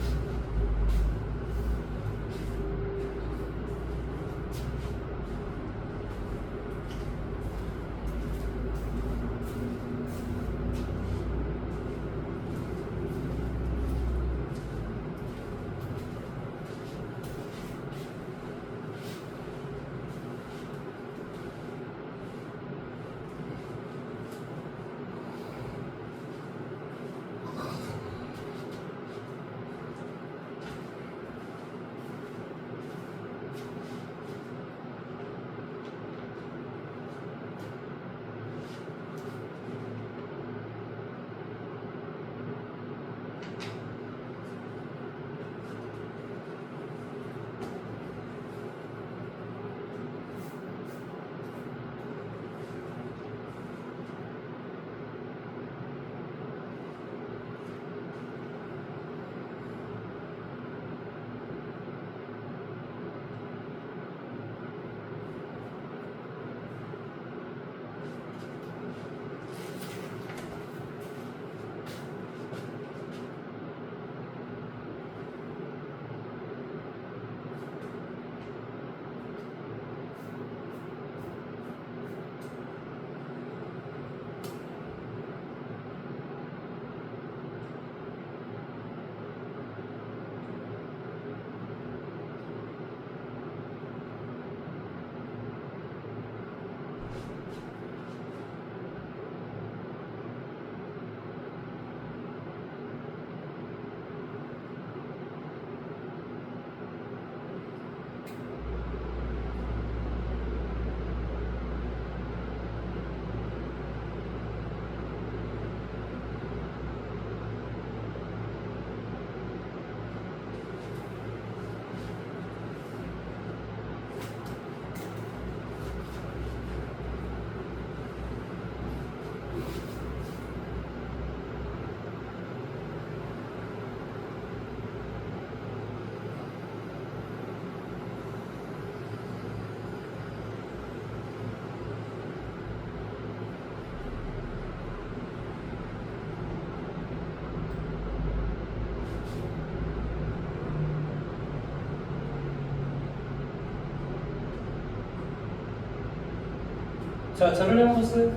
자, 저를 해보세요.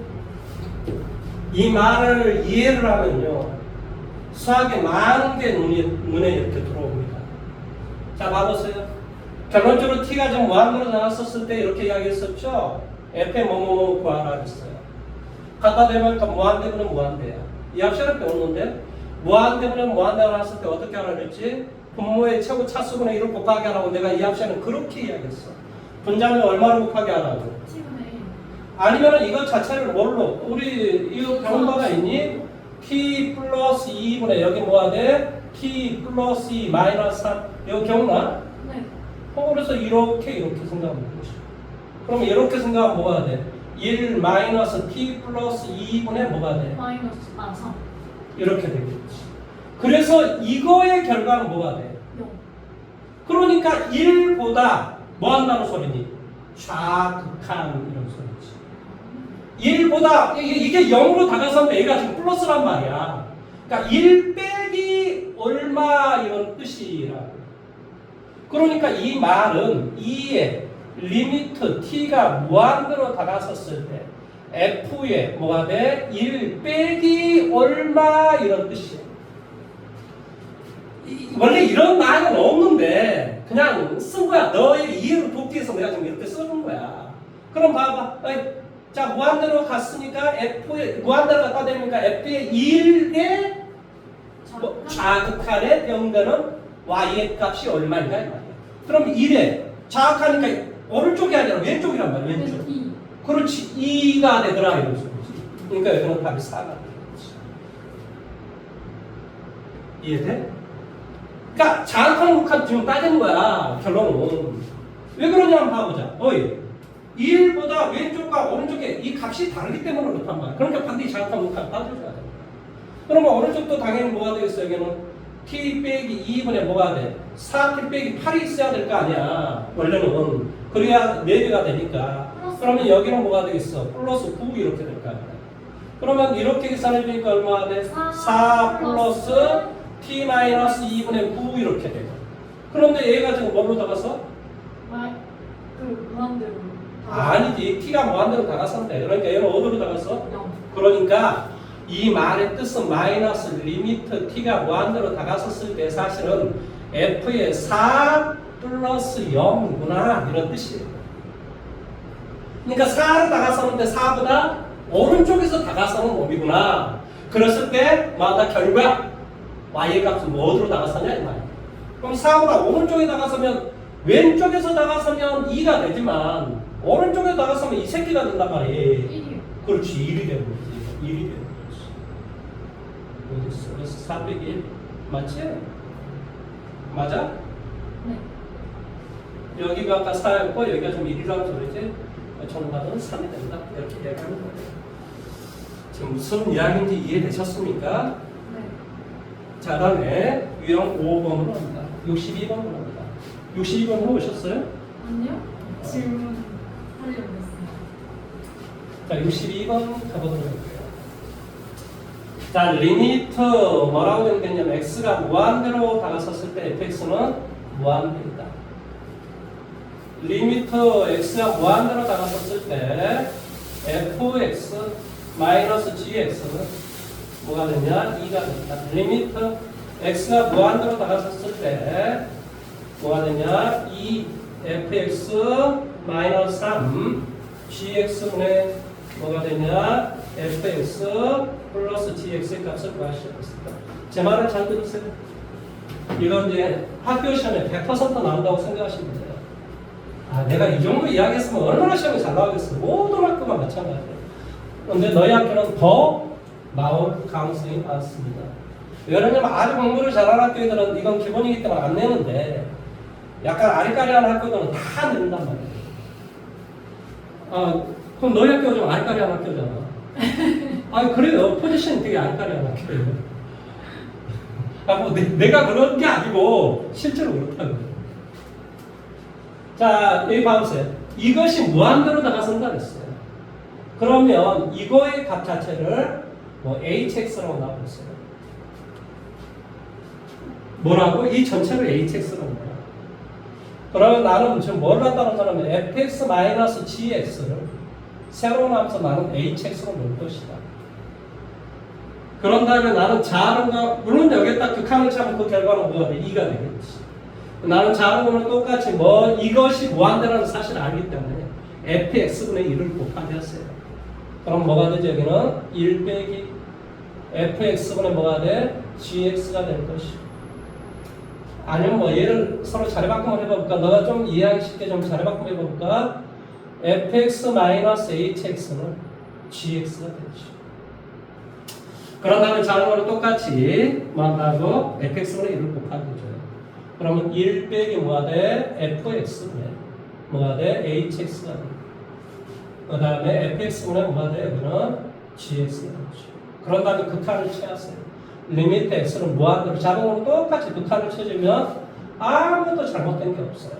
이 말을 이해를 하면요, 수학에 많은 게 눈에 이렇게 들어옵니다. 자, 봐보세요. 결론적으로 t가 좀 무한대로 나왔었을 때 이렇게 이야기했었죠. f의 뭐뭐 구하라 했어요. 갖다 대면 무한대분은 무한대야. 이 합시를 배웠는데 무한대분은 무한대가 나왔을 때 어떻게 하라 그랬지? 분모의 최고 차수분의 1을 곱하기 하라고 내가 이 합시는 그렇게 이야기했어. 분자는 얼마를 곱하기 하라고? T분의 아니면 이거 자체를 뭘로? 우리 이거 배운 바가 있니? t 플러스 2분의 여기 뭐가 돼? t 플러스 2 마이너스 3 이거 기억나? 네. 그래서 이렇게 생각하면 되지. 그럼 이렇게 생각하면 뭐가 돼? 1 마이너스 t 플러스 2분의 뭐가 돼? 마이너스 3. 이렇게 되겠지. 그래서 이거의 결과는 뭐가 돼? 0. 그러니까 1보다 뭐 한다는 소리니? 좌극한 이런 소리지. 1보다 이게 0으로 다가서면 A가 지금 플러스란 말이야. 그러니까 1 빼기 얼마 이런 뜻이라고. 그러니까 이 말은 2의 리미트 t가 무한대로 다가섰을 때 f의 뭐가 돼? 1 빼기 얼마 이런 뜻이에요. 원래 이런 말은 없는데 그냥 쓴 거야. 너의 이해를 돕기 위해서 내가 지금 이렇게 써준 거야. 그럼 봐봐. 자, 무한대로 갔으니까 f의 무한대로 갖다 대니까 f의 1의 좌극한의 변가는 y의 값이 얼마인가 이 말이야. 그럼 1에 좌극하니까 오른쪽이 아니라 왼쪽이란 말이야. 왼쪽. 2. 그렇지. 2가 되더라 이런 소리지. 그러니까 여기는 답이 4가 되겠지. 이해돼? 그러니까 좌극한 극한 지금 따지는 거야. 결론은. 왜 그러냐면 봐보자. 1보다 왼쪽과 오른쪽에 이 값이 다르기 때문에 그렇단 말이야. 그러니까 반드시 좌극한 극한 따져줘야 돼. 그러면 오른쪽도 당연히 뭐가 되겠어? 여기는 t 빼기 2분의 뭐가 돼? 4t 빼기 8이 있어야 될 거 아니야. 원래는. 그래야 4배가 되니까. 그러면 여기는 뭐가 되겠어? 플러스 9 이렇게 될 거 아니야. 그러면 이렇게 계산해주니까 얼마가 돼? 4 플러스 t 마이너스 2분의 9 이렇게 되고. 그런데 얘가 지금 뭘로 다가서? 무한대로. 아니지. t가 무한대로 다가선대. 그러니까 얘는 어디로 다가서? 0. 그러니까 이 말의 뜻은 마이너스 리미트 t가 무한대로 다가섰을 때 사실은 f의 4 플러스 0이구나 이런 뜻이에요. 그러니까 4로 다가서는데 4보다 오른쪽에서 다가서는 놈이구나. 그랬을 때 마다 결과 y의 값은 뭐 어디로 다가서냐 이 말이에요. 그럼 4보다 오른쪽에 다가서면 왼쪽에서 다가서면 2가 되지만 오른쪽에 다가서면 이 새끼가 된단 말이에요. 1이요. 그렇지. 1이 되는 거지. 1이 되는 거지. 어디 있어? 그래서 4 빼기 1 맞지? 맞아? 네. 여기가 아까 4였고 여기가 좀 1이라는 소리지. 정답은 3이 된다. 이렇게 이야기하는 거예요. 지금 무슨 이야기인지 이해되셨습니까? 네. 자, 다음에 유형 5번으로 합니다. 62번으로 합니다. 62번 해보셨어요? 아니요? 질문 하려고 했어요. 자, 62번 가보도록 할게요. 자, 리미트 뭐라고 연결했냐면 x가 무한대로 다가섰을 때 fx는 무한대이다. 리미트 x가 무한대로 다가섰을 때 fx 마이너스 gx는 뭐가 되냐? 2가 된다. 리미트 x가 무한대로 다가섰을 때 뭐가 되냐? 2 fx 마이너스 3 gx분의 뭐가 되냐? fx 플러스 gx의 값을 구하시겠습니다. 제 말을 잘 들으세요. 이건 이제 학교 시험에 100% 나온다고 생각하시면 돼요. 아, 내가 이 정도 이야기했으면 얼마나 시험이 잘 나오겠어. 모든 학교가 마찬가지예요. 그런데 너희 학교는 더 나올 가능성이 많습니다. 왜냐면 아주 공부를 잘하는 학교들은 이건 기본이기 때문에 안 내는데 약간 아리까리한 학교들은 다 낸단 말이에요. 아, 그럼 너희 학교가 좀 아리까리한 학교잖아. 아, 그래요. 포지션이 되게 아리까리한 학교예요. 아, 뭐 내가 그런 게 아니고 실제로 그렇다는 거예요. 자, 여기 봐보세요. 이것이 무한대로 다가선다 그랬어요. 그러면 이거의 값 자체를 뭐 hx라고 나왔어요. 뭐라고? 이 전체를 hx라고 나와요. 그러면 나는 지금 뭘 한다는 거냐면 fx-gx를 새로운 함수 나는 hx로 넣을 것이다. 그런 다음에 나는 자른과 물론 여기에 딱 극한을 차면 그 결과는 뭐가 돼? 2가 되겠지. 나는 자른거는 똑같이 뭐 이것이 무한대라는 사실을 알기 때문에 fx분의 1을 곱하겠어요. 그럼 뭐가 되죠? 여기는 1 빼기 fx분의 뭐가 돼? gx가 될 것이고. 아니면 뭐 얘를 서로 자리바꿈을 해볼까? 너가 좀 이해하기 쉽게 좀 자리바꿈 해볼까? fx-hx는 gx가 되죠. 그런 다음에 자르거는 똑같이 만나고 fx분의 1을 곱하기죠. 그러면 1 빼기 뭐가 돼? fx분의 뭐가 돼? hx가 돼. 그 다음에 fx분의 뭐가 돼? 여기는 gx가 되죠. 그런 다음에 극한을 취하세요. 리미트 x는 무한대로 자동으로 똑같이 극한을 쳐주면 아무것도 잘못된 게 없어요.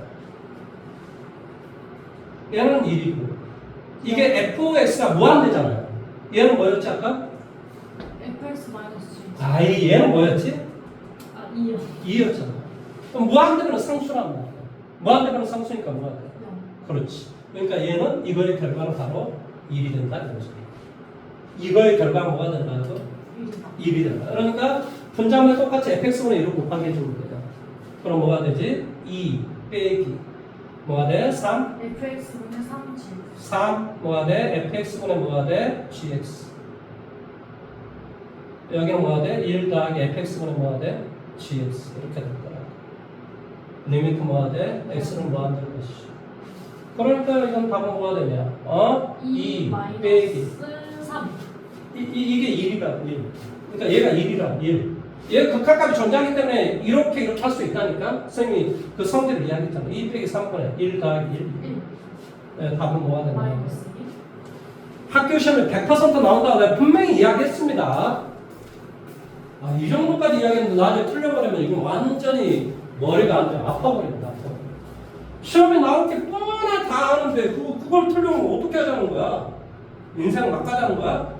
얘는 1이고 이게 fx가 무한대잖아요. 얘는 뭐였지 아까? fx 마이너스 g. 아이 얘는 뭐였지? 아 2요. 2였잖아. 그럼 무한대면 상수란 말이야. 무한대면 상수니까 뭐가 돼? 0. 그렇지. 그러니까 얘는 이거의 결과는 바로 1이 된다 이런 소리. 이거의 결과가 뭐가 된다고? 1이 된다. 그러니까 분자면 똑같이 fx분의 1을 곱하기 해주면 돼요. 그럼 뭐가 되지? 2 빼기 뭐가 돼? 3 fx분의 3g. 3 뭐가 돼? fx분의 뭐가 돼? gx. 여기는 뭐가 돼? 1 더하기 fx분의 뭐가 돼? gx. 이렇게 될 거야. 리미트 뭐가 돼? x는 무한될 것이지. 그러니까 이건 답은 뭐가 되냐? 2 빼기 3. 이게 1이다. 1. 그러니까 얘가 1이라. 1. 얘 극한값이 존재하기 때문에 이렇게 할 수 있다니까. 선생님이 그 성질을 이야기했잖아. 2 빼기 3분의 1 더하기 1. 1. 네, 답은 뭐가 되냐? 마이너스 2. 학교 시험에 100% 나온다고 내가 분명히 이야기했습니다. 아, 이 정도까지 이야기했는데 나중에 틀려버리면 이건 완전히 머리가 완전 아파버립니다. 시험에 나올 게 뻔히 다 아는데 그걸 틀려면 어떻게 하자는 거야? 인생 막 가자는 거야?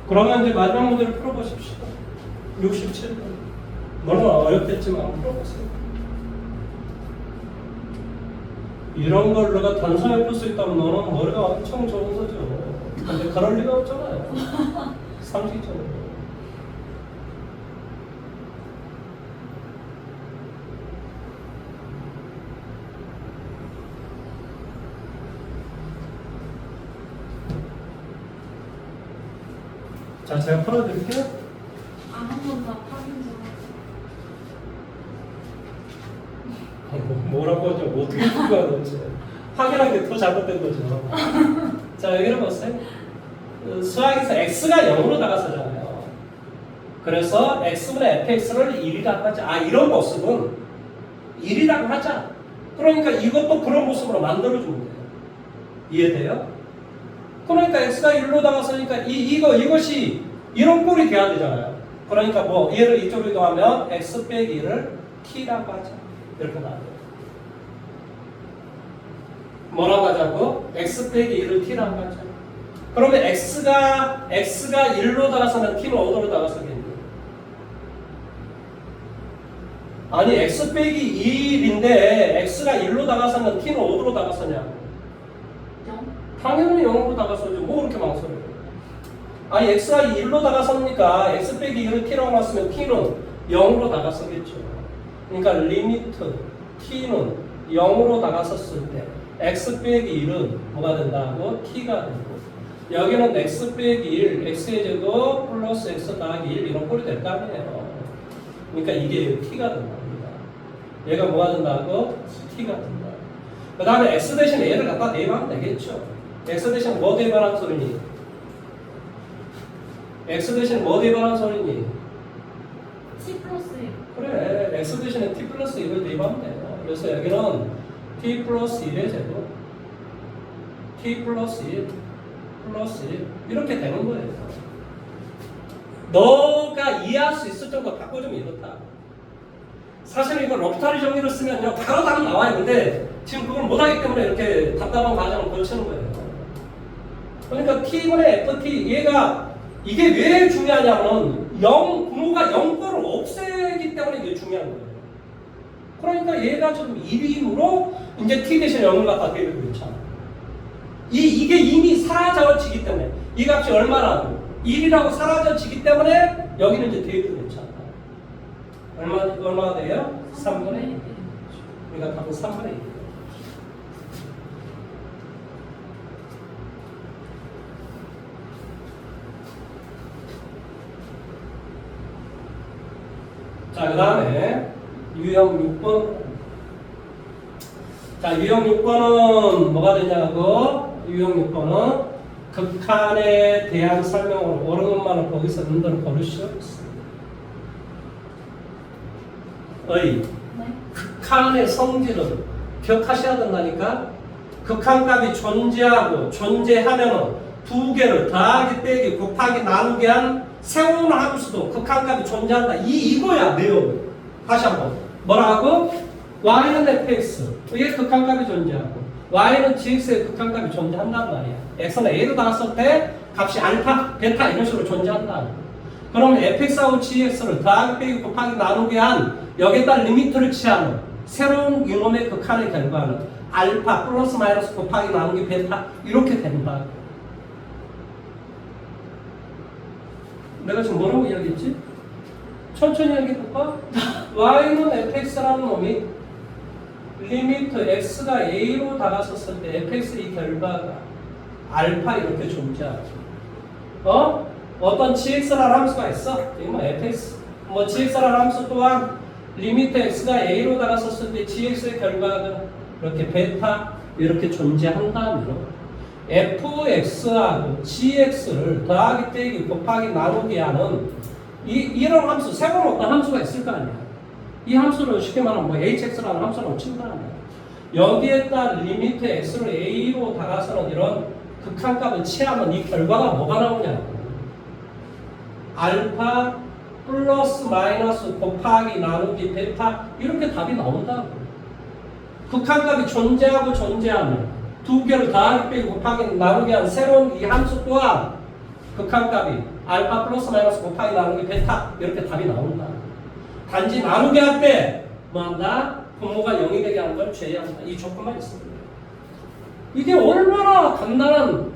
그러면 이제 마지막 문제를 풀어보십시오. 67번. 너무 어렵겠지만 풀어보세요. 이런 걸 내가 단순히 풀 수 있다면 너는 머리가 엄청 좋은 거죠. 근데 그럴 리가 없잖아요. 상식적으로. 자, 제가 풀어드릴게요. 한 번 더 확인 좀. 뭐라고 하죠? 뭐 어떻게 풀 거야 도대체. 확인한 게 더 잘못된 거죠. 자, 여기를 보세요. 수학에서 x가 0으로 다가서잖아요. 그래서 x분의 fx를 1이라고 하자. 아, 이런 모습은 1이라고 하자. 그러니까 이것도 그런 모습으로 만들어주면 돼요. 이해돼요? 그러니까 x가 1로 다가서니까 이것이 이런 꼴이 돼야 되잖아요. 그러니까 뭐 얘를 이쪽으로 이동하면 x 빼기 1을 t라고 하자. 이렇게 나와요. 뭐라고 하자고? x 빼기 1을 t라고 하자. 그러면 x가 1로 다가서면 t는 어디로 다가서겠니? 아니 x 빼기 1인데 x가 1로 다가서면 t는 어디로 다가서냐고. 당연히 0으로 다가서죠. 뭐 그렇게 망설여요. 아니 x가 1로 다가서니까 x 빼기 1을 t라고 놨으면 t는 0으로 나갔었겠죠. 그러니까 리미트 t는 0으로 나갔었을 때 x 빼기 1은 뭐가 된다고? t가 되고 여기는 x 빼기 1, x의 제곱 플러스 x 더하기 1 이런 꼴이 될 거 아니에요. 그러니까 이게 t가 된답니다. 얘가 뭐가 된다고? t가 된다. 그 다음에 x 대신 얘를 갖다 대입하면 되겠죠. x 대신 뭐 대입하라는 소리니? x 대신 뭐 대입하라는 소리니? T 플러스 1. 그래, x 대신에 t 플러스 1을 대입하면 돼요. 그래서 여기는 t 플러스 1의 제곱 t 플러스 1 플러스 1 이렇게 되는 거예요. 너가 이해할 수 있을 정도 바꿔주면 이렇다. 사실 이거 럽타리 정리를 쓰면요 바로 답은 나와요. 근데 지금 그걸 못하기 때문에 이렇게 답답한 과정을 거치는 거예요. 그러니까 t분의 ft 얘가 이게 왜 중요하냐면 0 분모가 0거를 없애기 때문에 이게 중요한 거예요. 그러니까 얘가 지금 1임으로 이제 t 대신 0을 갖다 대입을 그렇잖아. 이게 이미 사라져지기 때문에 이 값이 얼마라고? 1이라고 사라져지기 때문에 여기는 이제 대입이 괜찮다. 얼마가 돼요? 3분의 1. 그러니까 답은 3분의 1. 자, 그 다음에 유형 6번. 자, 유형 6번은 뭐가 되냐고? 유형 6번은 극한에 대한 설명으로 옳은 것만을 거기서 눈들을 고르시오. 의 네. 극한의 성질은 기억하셔야 된다니까. 극한값이 존재하고 존재하면은 두 개를 더하기 빼기 곱하기 나누기 한 새로운 함수도 극한값이 존재한다. 이거야 내용. 다시 한번 뭐라고? y는 fx 이게 극한값이 존재하고 y는 gx의 극한값이 존재한단 말이야. x는 a로 나왔을 때 값이 알파, 베타 이런 식으로 존재한다. 그러면 fx하고 gx를 더하기 빼기 곱하기 나누기 한 여기에다 리미트를 취하는 새로운 이놈의 극한의 결과는 알파 플러스 마이너스 곱하기 나누기 베타 이렇게 된다. 내가 지금 뭐라고 이야기했지? 천천히 얘기해볼까? y는 fx라는 놈이 리미트 x가 a로 다가섰을 때 fx 이 결과가 알파 이렇게 존재하죠. 어떤 gx라는 함수가 있어? 이거 뭐 fx 뭐 gx라는 함수 또한 리미트 x가 a로 다가섰을 때 gx의 결과가 이렇게 베타 이렇게 존재한다면 fx하고 gx를 더하기 빼기 곱하기 나누기 하는 이런 함수, 새로운 어떤 함수가 있을 거 아니야. 이 함수를 쉽게 말하면 뭐 hx라는 함수라고 친다는 거야. 여기에다 리미트 x를 a로 다가서는 이런 극한값을 취하면 이 결과가 뭐가 나오냐고. 알파 플러스 마이너스 곱하기 나누기 베타 이렇게 답이 나온다고. 극한값이 존재하고 존재하면 두 개를 더하기 빼기 곱하기 나누기 한 새로운 이 함수 또한 극한값이 알파 플러스 마이너스 곱하기 나누기 베타 이렇게 답이 나온다. 단지 나누기 할 때 뭐한다? 분모가 0이 되게 하는 걸 제외한다. 이 조건만 있습니다. 이게 얼마나 간단한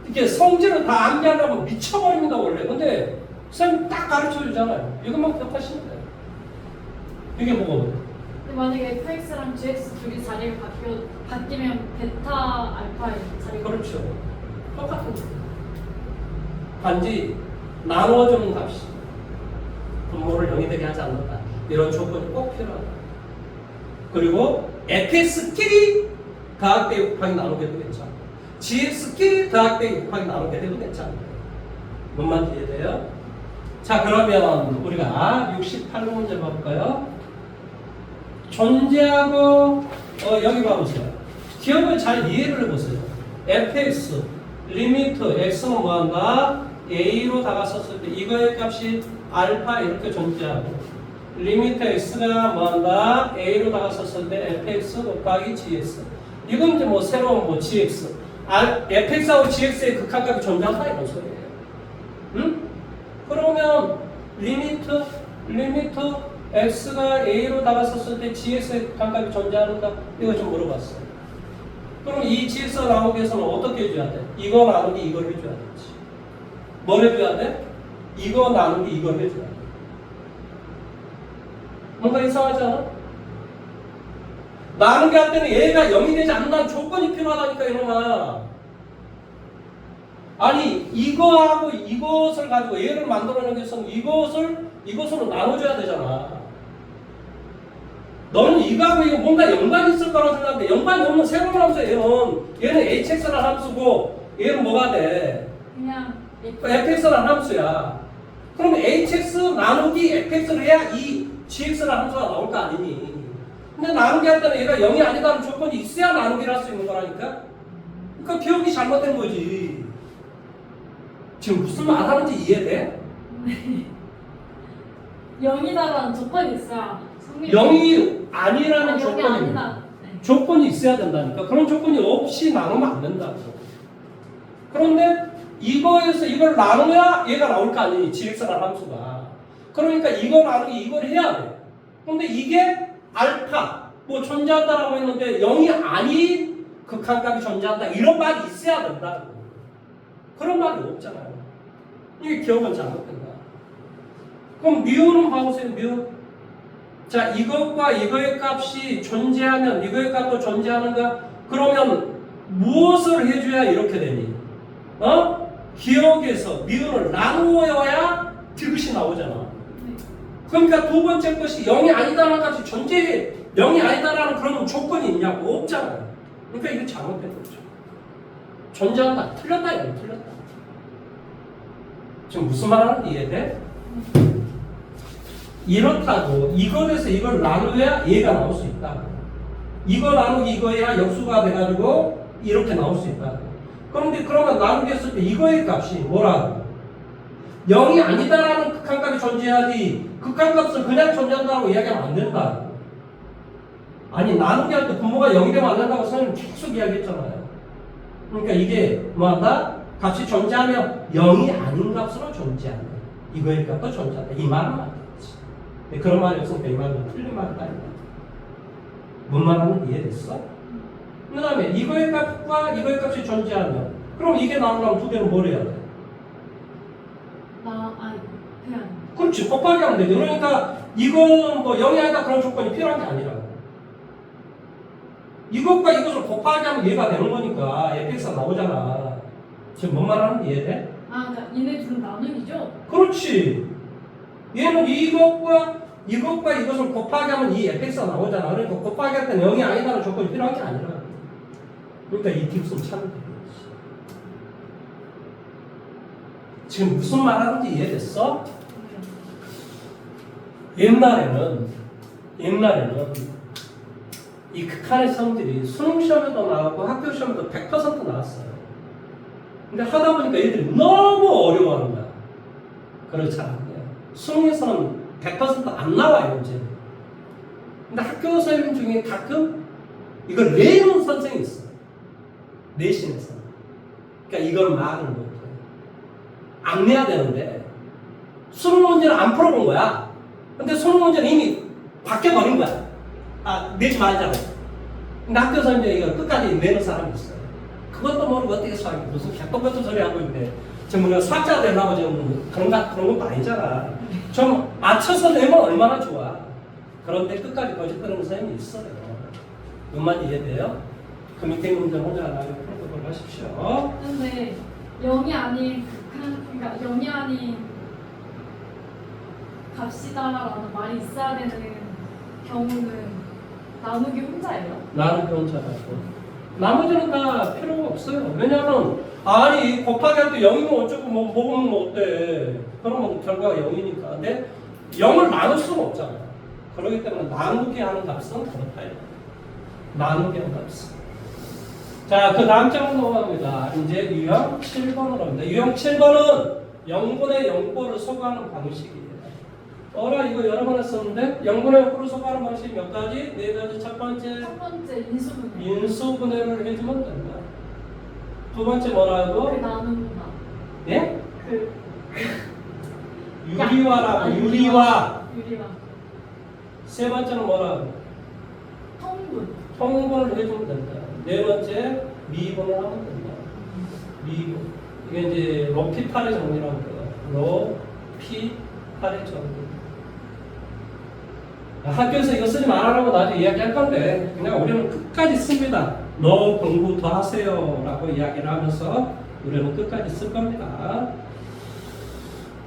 이게 성질을 다 암기하려면 미쳐버립니다 원래. 근데 선생님 딱 가르쳐 주잖아요. 이것만 기억하시면 돼요. 이게 뭐고? 근데 만약에 fx랑 gx 둘이 자리가 바뀌면 베타 알파의 자리가 그렇죠. 똑같은 거. 단지 나눠주는 값이 분모를 0이 되게 하지 않는다. 이런 조건이 꼭 필요하다. 그리고 fx끼리 더하기 빼기 곱하기 나누게 해도 괜찮아. gx끼리 더하기 빼기 곱하기 나누게 해도 괜찮아. 뭔 말인지 이해돼요? 자, 그러면 우리가 68문제 볼까요? 존재하고 여기 봐보세요. 기억을 잘 이해를 해보세요. fx 리미트 x는 뭐한다? a로 다가섰을 때 이거의 값이 알파 이렇게 존재하고 리미트 x가 뭐한다? a로 다가섰을 때 fx 곱하기 gx 이건 이제 뭐 새로운 뭐 gx fx하고 gx의 극한값이 존재한다 이런 소리예요. 응? 그러면 리미트 x가 a로 다가섰을 때 gx의 극한값이 존재하는가? 이거 좀 물어봤어요. 그럼 이 gx가 나오기 위해서는 어떻게 해줘야 돼? 이거 나누기 이걸 해줘야 되지. 뭘 해줘야 돼? 이거 나누기 이걸 해줘야 돼. 뭔가 이상하지 않아? 나누기 할 때는 얘가 0이 되지 않는다는 조건이 필요하다니까 이놈아. 아니 이거하고 이것을 가지고 얘를 만들어내기 위해서는 이것으로 나눠줘야 되잖아. 너는 이거하고 이거 뭔가 연관이 있을 거라고 생각하는데 연관이 없는 새로운 함수예요. 얘는 hx라는 함수고 얘는 뭐가 돼? 그냥 fx라는 함수야. 그럼 hx 나누기 fx를 해야 이 gx라는 함수가 나올 거 아니니. 근데 나누기 할 때는 얘가 0이 아니다는 조건이 있어야 나누기를 할 수 있는 거라니까. 그러니까 기억이 잘못된 거지. 지금 무슨 말 하는지 이해돼? 0이다라는 조건이 있어야 성립. 0이 아니라는 조건이 아니다. 네. 조건이 있어야 된다니까. 그런 조건이 없이 나누면 안 된다고. 그런데 이거에서 이걸 나눠야 얘가 나올 거 아니니, gx라는 함수가. 그러니까 이거 나누기 이걸 해야 돼. 근데 이게 알파 뭐 존재한다라고 했는데 0이 아닌 극한값이 존재한다 이런 말이 있어야 된다고. 그런 말이 없잖아요. 이게 기억은 잘못된다. 그럼 뮤는 봐보세요. 뮤. 자, 이것과 이거의 값이 존재하면 이거의 값도 존재하는가? 그러면 무엇을 해줘야 이렇게 되니? 기억에서 뮤를 나누어야 디귿이 나오잖아. 그러니까 두 번째 것이 0이 아니다라는 값이 존재해. 0이 아니다라는 그런 조건이 있냐고? 없잖아요. 그러니까 이게 잘못된 거죠. 존재한다. 틀렸다. 이건 틀렸다. 지금 무슨 말 하는지 이해돼? 이렇다고 이것에서 이걸 나누어야 얘가 나올 수 있다. 이거 나누기 이거야 역수가 돼가지고 이렇게 나올 수 있다. 그런데 그러면 나누기 했을 때 이거의 값이 뭐라고? 0이 아니다라는 극한값이 존재하지 극한값은 그냥 존재한다고 이야기하면 안 된다. 아니 나누기 할 때 분모가 0이 되면 안 된다고 선생님 계속 이야기했잖아요. 그러니까 이게 뭐한다? 값이 존재하면 0이 아닌 값으로 존재한다. 이거의 값도 존재한다. 이 말은 안 되지. 그런 말이 없으니까 이 말은 틀린 말이다. 뭔 말하는지 이해됐어? 그 다음에 이거의 값과 이거의 값이 존재하면 그럼 이게 나오려면 두 개는 뭘 해야 돼? 그냥. 그렇지. 곱하기 하면 되지. 그러니까 이거는 뭐 0이 아니다 그런 조건이 필요한 게 아니라고. 이것과 이것을 곱하기 하면 얘가 되는 거니까 fx가 나오잖아. 지금 뭔 말하는지 이해돼? 그러니까 얘네 둘은 나눔이죠? 그렇지. 얘는 이것과 이것을 곱하기 하면 이 fx가 나오잖아. 그러니까 곱하기 할 때는 0이 아니다는 조건이 필요한 게 아니라. 그러니까 이 딥스를 찾는 거지. 지금 무슨 말 하는지 이해됐어? 옛날에는 이 극한의 성질이 수능 시험에도 나오고 학교 시험에도 100% 나왔어요. 근데 하다 보니까 애들이 너무 어려워하는 거야. 그렇지 않아요. 수능에서는 100%안 나와요, 이제. 근데 학교 선생님 중에 가끔 이걸 내는 선생님이 있어요. 내신에서. 그러니까 이걸 말하는 거예요. 안 내야 되는데 수능 문제는 안 풀어본 거야. 근데 수능 문제는 이미 바뀌어버린 거야. 내지 말자고. 근데 학교 선생님이 이걸 끝까지 내는 사람이 있어요. 그것도 모르고 어떻게 수학이 무슨 개똥 같은 소리 하고 있는데 지금 우리가 수학자가 되려고 지금 그런 것도 아니잖아. 좀 맞춰서 내면 얼마나 좋아. 그런데 끝까지 거짓되는 선생님이 있어요. 뭔 이해돼요? 그 밑에 문제는 혼자 나가고 풀어보도록 하십시오. 근데 0이 아닌 그러니까 0이 아닌 값이다라는 말이 있어야 되는 경우는 나누기 혼자예요? 나누기 혼자라고. 나머지는 다 필요가 없어요. 왜냐하면 아니 곱하기 할 때 0이면 어쩌고 뭐 먹으면 어때? 그러면 결과가 0이니까. 근데 0을 나눌 수는 없잖아. 그렇기 때문에 나누기 하는 값은 그렇다. 나누기 하는 값은. 자, 그 다음 장으로 넘어갑니다. 이제 유형 7번으로 갑니다. 유형 7번은 0분의 0꼴을 소거하는 방식이에요. 이거 여러 번 했었는데 0분의 0꼴을 소거하는 방식이 몇 가지? 네 가지. 첫 번째 인수분해. 인수분해를 해주면 된다. 두 번째 뭐라고? 나누는구나. 예? 유리화라고. 유리화. 세 번째는 뭐라고? 통분을 해주면 된다. 네 번째 미분을 하면 된다. 미분. 이게 이제 로피탈의 정리라고 해요. 로피탈의 정리. 학교에서 이거 쓰지 말아라고 나중에 이야기할 건데 그냥 우리는 끝까지 씁니다. 너 공부 더 하세요 라고 이야기를 하면서 우리는 끝까지 쓸 겁니다.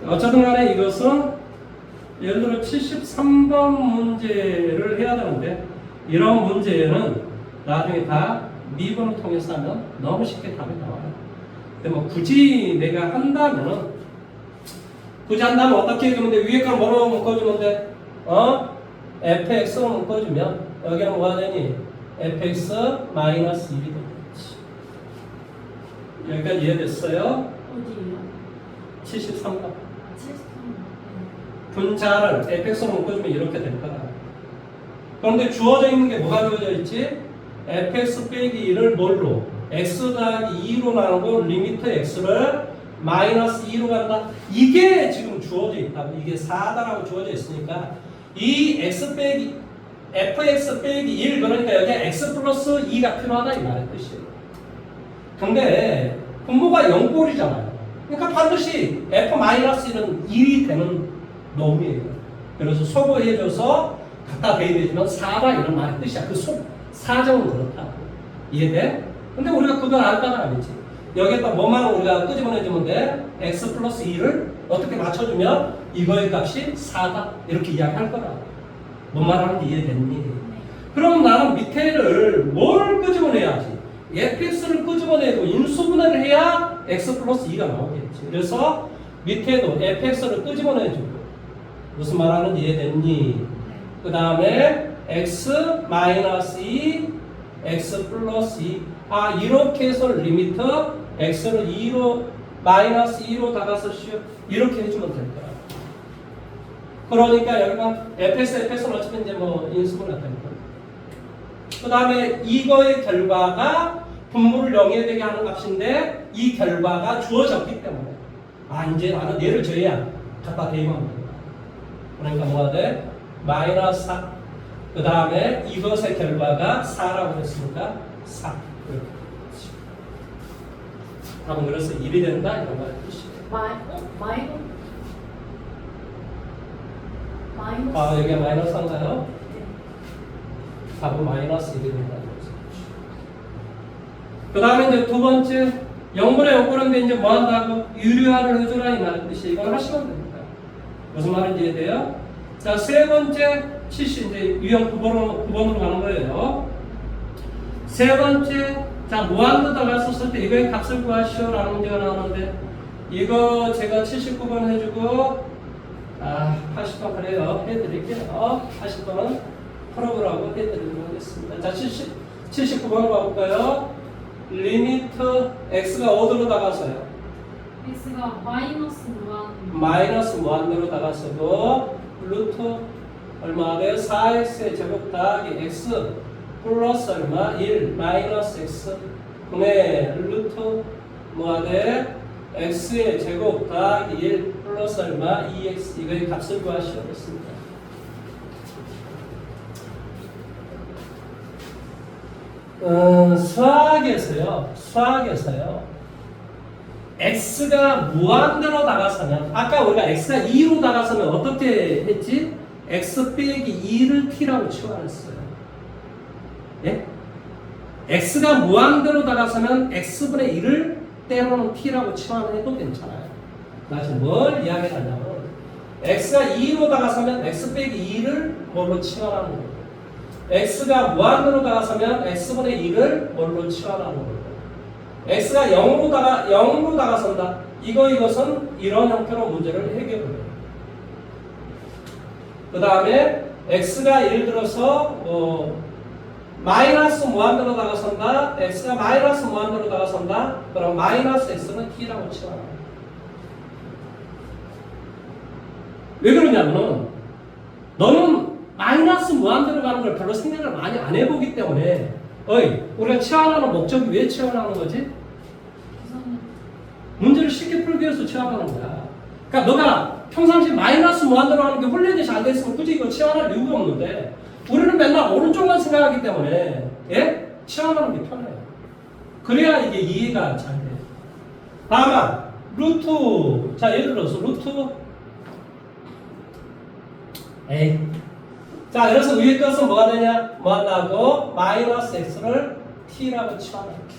어쨌든 간에 이것은 예를 들어 73번 문제를 해야 되는데 이런 문제는 나중에 다 미분을 통해서 하면 너무 쉽게 답이 나와요. 근데 뭐 굳이 내가 한다면은 어떻게 해주면 돼? 위에 걸 뭐로 묶어주면 돼? fx로 묶어주면 여기는 뭐가 되니? fx 마이너스 1이 되겠지. 여기까지 이해됐어요? 어디예요? 73번. 73. 분자를 fx로 묶어주면 이렇게 될 거다. 그런데 주어져 있는 게 뭐가 주어져 있지? fx 빼기 1을 뭘로? x 더하기 2로 나누고 리미트 x를 마이너스 2로 간다. 이게 지금 주어져 있다고. 이게 4다라고 주어져 있으니까 이 x 빼기 fx 빼기 1 그러니까 여기 x 플러스 2가 필요하다 이 말의 뜻이에요. 근데 분모가 0꼴이잖아요. 그러니까 반드시 f 마이너스 1은 1이 되는 놈이에요. 그래서 소거해줘서 갖다 대입해주면 4다 이런 말의 뜻이야. 그 사정은 그렇다. 이해돼? 근데 우리가 그걸 알 바는 아니지. 여기에다 뭐만 우리가 끄집어내주면 돼? x 플러스 2를 어떻게 맞춰주면 이거의 값이 4다. 이렇게 이야기할 거라. 뭔 말하는지 이해됐니? 그럼 나는 밑에를 뭘 끄집어내야지? fx를 끄집어내고 인수분해를 해야 x 플러스 2가 나오겠지. 그래서 밑에도 fx를 끄집어내주고 무슨 말하는지 이해됐니? 그 다음에 x 마이너스 2 x 플러스 2 이렇게 해서 리미트 x를 2로 마이너스 2로 다가서 이렇게 해주면 될 거야. 그러니까 여기가 fx는 어차피 이제 뭐 인수분해 될 거야. 그 다음에 이거의 결과가 분모를 0에 되게 하는 값인데 이 결과가 주어졌기 때문에 이제 나는 얘를 줘야 갖다 대입하면 된다. 그러니까 뭐가 돼? 마이너스 4. 그 다음에 이것의 결과가 4라고 했으니까 4. 이렇게. 답은 그래서 1이 된다 이런 말의 뜻이에요. 마이너스. 여기가 마이너스 한가요? 답은 마이너스 1이 된다. 그 다음에 이제 두 번째 0분의 0분인데 이제 뭐 한다고? 유리화를 해주라 이 말의 뜻이 이걸 하시면 됩니다. 무슨 말인지 이해돼요? 자, 세 번째 70 이제 유형 9번으로 가는 거예요. 세 번째 자 무한도 들어갔었을 때 이거의 값을 구하시오 라는 문제가 나오는데 이거 제가 79번 해주고 80번 그래요. 해드릴게요. 80번은 풀어보라고 해드리도록 하겠습니다. 자 79번 가볼까요? 리미트 x가 어디로 다가서요? x가 마이너스 무한. 마이너스 무한대로 다가서고 루트 얼마 돼요? 4x의 제곱 더하기 x 플러스 얼마? 1 마이너스 x 분의 루트 뭐가 돼? x의 제곱 더하기 1 플러스 얼마? 2x 이거의 값을 구하시겠습니다. 수학에서요 x가 무한대로 다가서면 아까 우리가 x가 2로 다가서면 어떻게 했지? x 빼기 2를 t라고 치환했어요. 예? x가 무한대로 다가서면 x분의 1을 때로는 t라고 치환해도 괜찮아요. 나 지금 뭘 이야기하냐면 x가 2로 다가서면 x 빼기 2를 뭘로 치환하는 거예요. x가 무한대로 다가서면 x분의 1을 뭘로 치환하는 거예요. x가 0으로 다가선다. 이것은 이런 형태로 문제를 해결해요. 그 다음에 x가 예를 들어서 마이너스 무한대로 다가선다. x가 마이너스 무한대로 다가선다. 그럼 마이너스 x는 t라고 치환합니다. 왜 그러냐면은 너는 마이너스 무한대로 가는 걸 별로 생각을 많이 안 해보기 때문에 우리가 치환하는 목적이 왜 치환하는 거지? 문제를 쉽게 풀기 위해서 치환하는 거야. 그러니까 너가 평상시 마이너스 무한대로 하는 게 훈련이 잘 됐으면 굳이 이거 치환할 이유가 없는데 우리는 맨날 오른쪽만 생각하기 때문에 치환하는 게 편해요. 그래야 이게 이해가 잘 돼요. 다만 자 예를 들어서 루트 자, 그래서 위에 것은 뭐가 되냐? 뭐 한다고? 마이너스 x를 t라고 치환할게.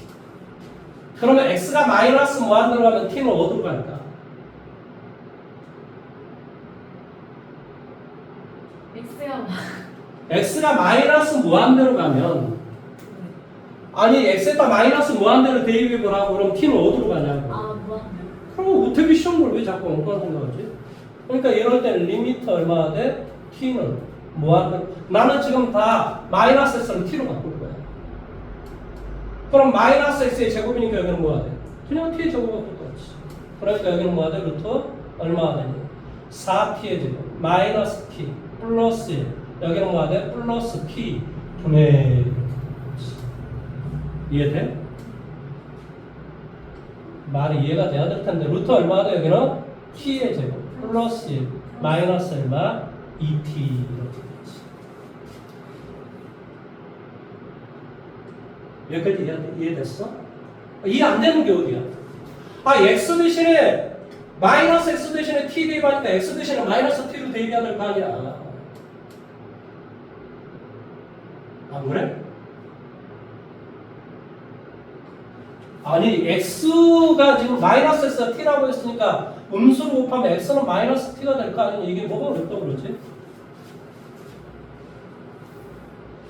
그러면 x가 마이너스 무한대로 가면 t는 어디로 갈까? x가 마이너스 무한대로 가면 아니 x에다 마이너스 무한대로 대입해보라고 그럼 t는 어디로 가냐고. 아 무한대로. 그럼 되게 쉬운 걸 왜 자꾸 엉뚱한 생각하지? 그러니까 이럴 때는 리미트 얼마나 돼? t는 무한대로. 나는 지금 다 마이너스 x를 t로 바꿀 거야. 그럼 마이너스 x의 제곱이니까 여기는 뭐가 돼? 그냥 t의 제곱과 똑같지. 그러니까 여기는 뭐가 돼? 루트 얼마가 되니? 4t의 제곱 마이너스 t 플러스 1. 여기는 뭐가 돼? 플러스 t 분의 이해돼? 말이 이해가 돼야 될 텐데 루트 얼마가 돼? 여기는 t의 제곱 플러스 1 마이너스 얼마? 2t 이렇게 되지. 여기까지 이해됐어? 이해 안 되는 게 어디야? 아 x 대신에 마이너스 x 대신에 t 대입하니까 x 대신에 마이너스 t로 대입해야 될 거 아니야. 안 그래? 아니 x가 지금 마이너스 x가 t라고 했으니까 음수로 곱하면 x는 마이너스 t가 될 거 아니냐. 이게 뭐가 어렵다고 그러지?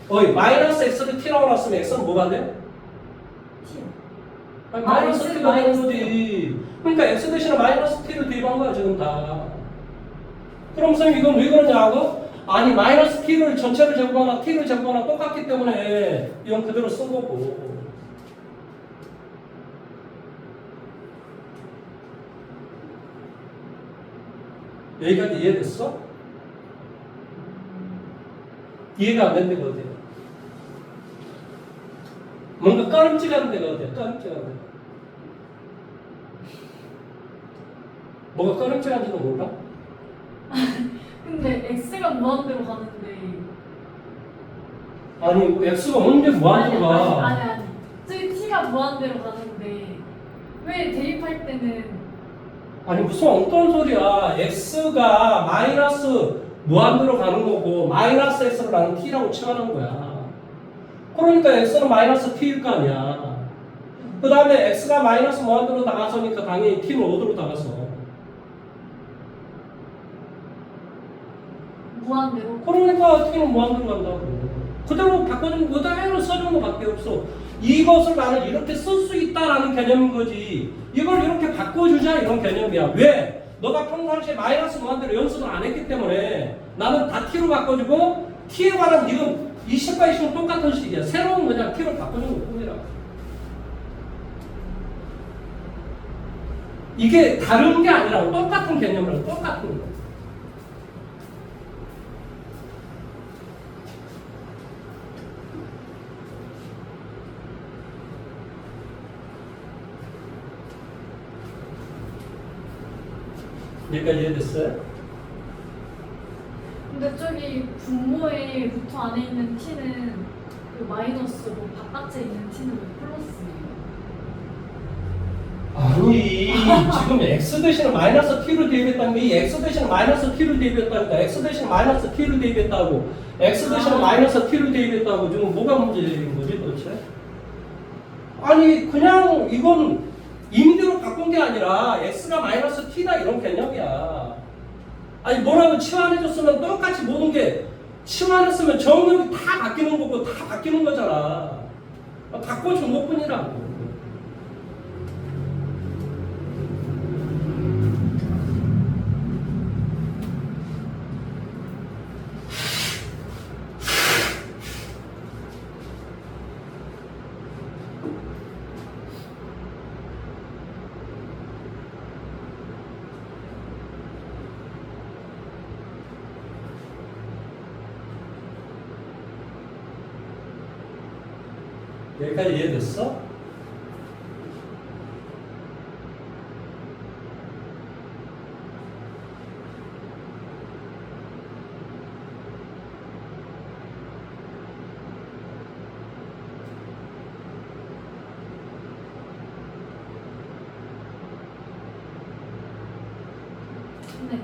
어이 마이너스 x를 t라고 놨으면 x는 뭐가 돼? 아니, 마이너스 t가 되는 거지. 그러니까 x 대신에 마이너스 t를 대입한 거야 지금 다. 그럼 선생님 이건 왜 그러냐고? 아니 마이너스 t를 전체를 제곱하나 t를 제곱하나 똑같기 때문에 이건 그대로 쓴 거고. 여기까지 이해됐어? 이해가 안 된 데가 어디야? 뭔가 까름직한 데가 어디야? 까름직한 데. 뭐가 까름직한지도 몰라? 근데 x가 무한대로 가는데. 아니 뭐 x가 언제 무한대로 가? 아니. 저기 t가 무한대로 가는데 왜 대입할 때는 아니 무슨 엉뚱한 소리야. x가 마이너스 무한대로 가는 거고 마이너스 x를 나는 t라고 치환한 거야. 그러니까 x는 마이너스 t일 거 아니야. 그 다음에 x가 마이너스 무한대로 나가서니까 당연히 t는 어디로 나가서? 무한대로? 그러니까 t는 무한대로 간다고. 그대로 바꿔주면 그대로 써주는 것밖에 없어. 이것을 나는 이렇게 쓸 수 있다라는 개념인 거지. 이걸 이렇게 바꿔주자 이런 개념이야. 왜? 너가 평상시에 마이너스 무한대로 연습을 안 했기 때문에 나는 다 t로 바꿔주고 t에 관한 이건 이 식과 이 식은 똑같은 식이야. 새로운 그냥 t로 바꿔주는 것 뿐이라. 이게 다른 게 아니라 똑같은 개념이랑 똑같은 거. 여기까지 이해됐어요? 근데 저기 분모의 루트 안에 있는 t는 그 마이너스고 바깥에 있는 t는 왜 플러스예요? 아니 지금 x 대신에 마이너스 t를 대입했다는 게 이 x 대신에 마이너스 t를 대입했다니까 x 대신에 마이너스 t를 대입했다고 x 대신에 마이너스 t를 대입했다고 지금 뭐가 문제인 거지 도대체? 아니 그냥 이건 임의대로 바꾼 게 아니라 x가 마이너스 t다 이런 개념이야. 아니 뭐라고 치환해줬으면 똑같이 모든 게 치환했으면 정렬이 다 바뀌는 거고 다 바뀌는 거잖아. 바꿔준 것 뿐이라고. 여기까지 이해됐어? 네.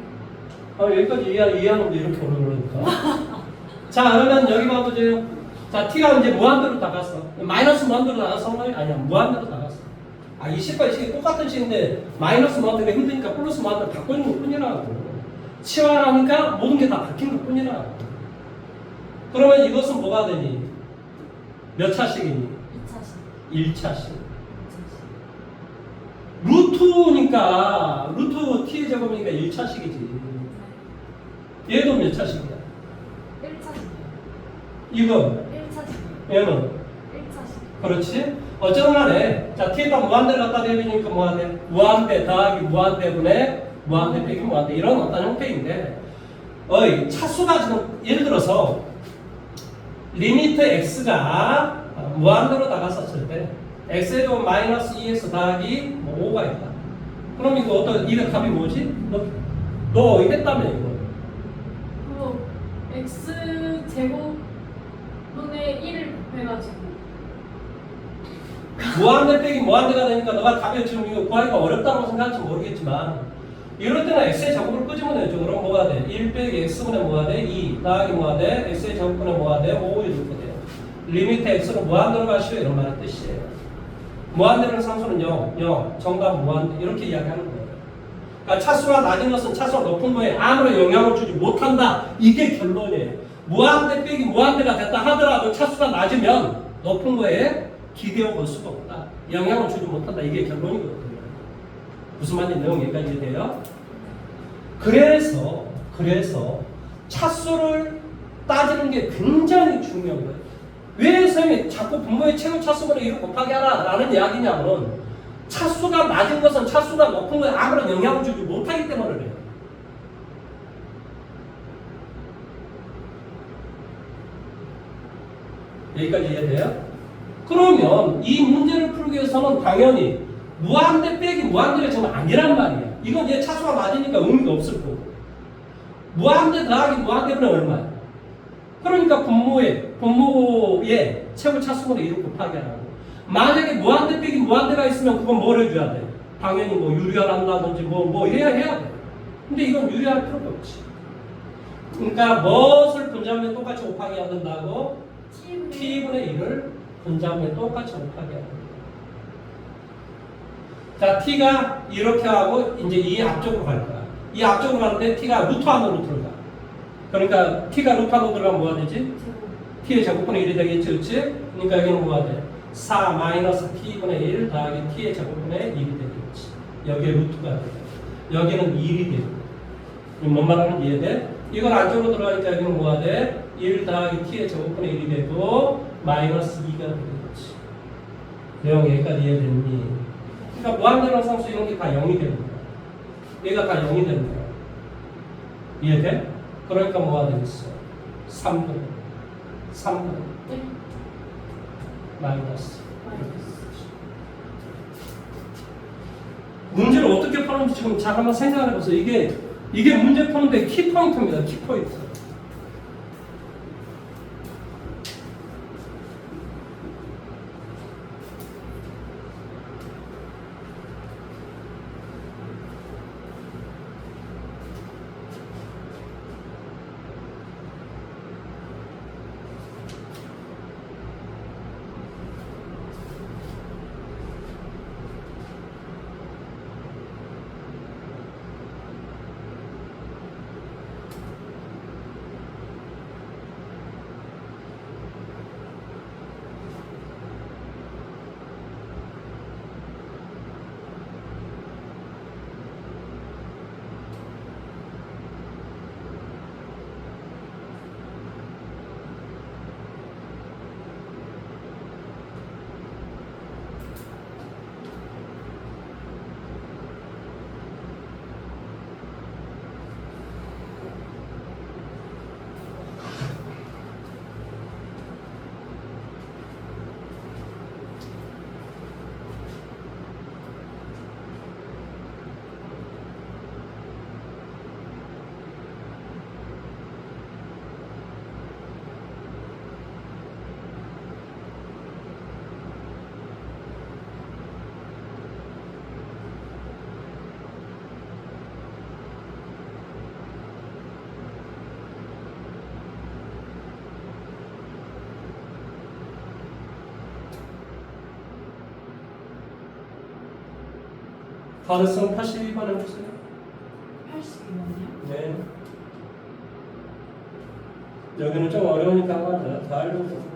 여기까지 이해하는데 이렇게 오는 거니까. 자, 그러면 여기 봐보세요. 자, t가 이제 무한대로 나갔어. 마이너스 무한대로 나갔어? 아니야, 무한대로 나갔어. 아, 이 식과 이 식이 똑같은 식인데 마이너스 무한대가 힘드니까 플러스 무한대로 바꾸는 것 뿐이라고. 치환하니까 모든 게 다 바뀐 것 뿐이라고. 그러면 이것은 뭐가 되니? 몇 차식이니? 2차식. 1차식. 루트니까 루트 t의 제곱이니까 1차식이지. 얘도 몇 차식이야? 1차식. 이건 1차식. 얘는 1차식. 그렇지? 어쨌든 간에 자 t에다 무한대를 갖다 대비니까 무한대 무한대 더하기 무한대분의 무한대 빼기 무한대 이런 어떤 형태인데 차수가 지금 예를 들어서 리미트 x가 무한대로 나갔었을 때 x에 대한 마이너스 2x 더하기 뭐 5가 있다. 그럼 이거 어떤 이거 답이 뭐지? 너 했다며 이거. 그거 x 제곱분의 1을 곱해가지고 무한대 빼기 무한대가 되니까 너가 답이 지금 이거 구하기가 어렵다고 생각할지 모르겠지만 이럴 때는 x의 제곱을 끄집어 내죠. 그럼 뭐가 돼? 1 빼기 x분의 뭐가 돼? 2 더하기 뭐가 돼? x의 제곱분의 뭐가 돼? 5 이렇게 돼요. 리미트 x로 무한대로 가시오 이런 말의 뜻이에요. 무한대라는 상수는 0, 정답 무한대 이렇게 이야기하는 거예요. 그러니까 차수가 낮은 것은 차수가 높은 거에 아무런 영향을 주지 못한다. 이게 결론이에요. 무한대 빼기 무한대가 됐다 하더라도 차수가 낮으면 높은 거에 기대어 볼 수가 없다. 영향을 주지 못한다. 이게 결론이거든요. 무슨 말인지 내용 여기까지 이해돼요? 그래서 차수를 따지는 게 굉장히 중요한 거예요. 왜 선생님이 자꾸 분모의 최고 차수분의 1을 곱하게 하라 라는 이야기냐면 차수가 낮은 것은 차수가 높은 거에 아무런 영향을 주지 못하기 때문에 그래요. 여기까지 이해돼요? 그러면 이 문제를 풀기 위해서는 당연히 무한대 빼기 무한대가 지금 아니란 말이야. 이건 얘 차수가 낮으니까 의미가 없을 거고. 무한대 더하기 무한대는 얼마야? 그러니까 분모의 최고 차수분의 1을 곱하기 하라고. 만약에 무한대 빼기 무한대가 있으면 그건 뭘 해줘야 돼? 당연히 뭐 유리화한다든지 뭐 해야 돼. 근데 이건 유리할 필요가 없지. 그러니까 무엇을 분자하면 똑같이 곱하기 해야 된다고? t분의 1을 분자하면 똑같이 곱하기 해야 된다. 자, t가 이렇게 하고 이제 이 앞쪽으로 갈 거야. 이 앞쪽으로 가는데 t가 루트 안으로 들어가. 그러니까 t가 루트 안으로 들어가면 뭐가 되지? t의 제곱분의 1이 되겠지, 그렇지? 그러니까 여기는 뭐가 돼? 4 마이너스 t분의 1 더하기 t의 제곱분의 1이 되겠지. 여기에 루트가 돼. 여기는 1이 돼. 뭔 말하는지 이해돼? 이건 안쪽으로 들어가니까 여기는 뭐가 돼? 1 더하기 t의 제곱분의 1이 되고 마이너스 2가 되겠지. 내용 여기까지 이해됐니? 그러니까 무한대로 상수 이런 게 다 0이 되는 거야. 얘가 다 0이 되는 거야. 이해돼? 그러니까 뭐가 되겠어? 3분 네. 마이너스. 문제를 어떻게 푸는지 지금 잘 한번 생각해 보세요. 이게 문제 푸는데 키포인트입니다. 키포인트. 가능성 82번 해보세요. 82번이요? 네. 여기는 좀 어려우니까 한번 더 하려고.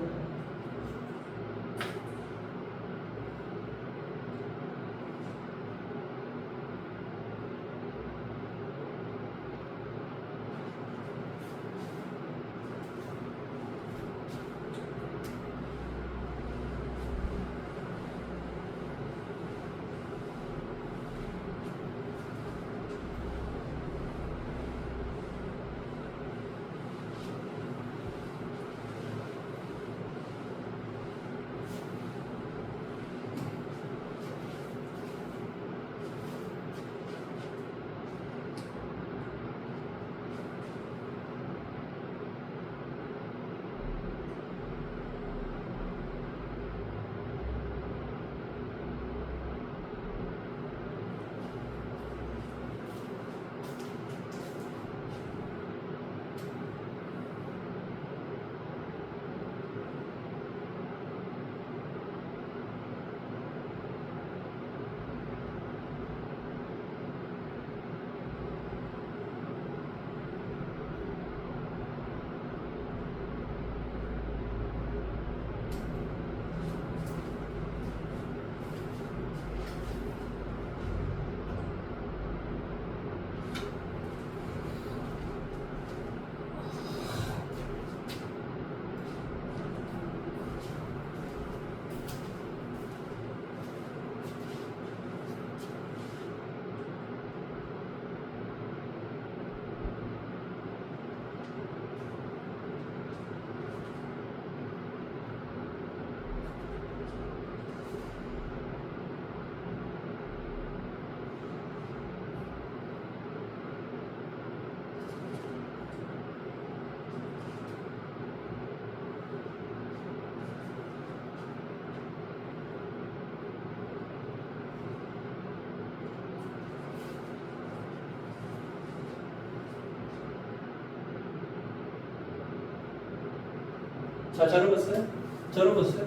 자, 저러보세요. 저러보세요.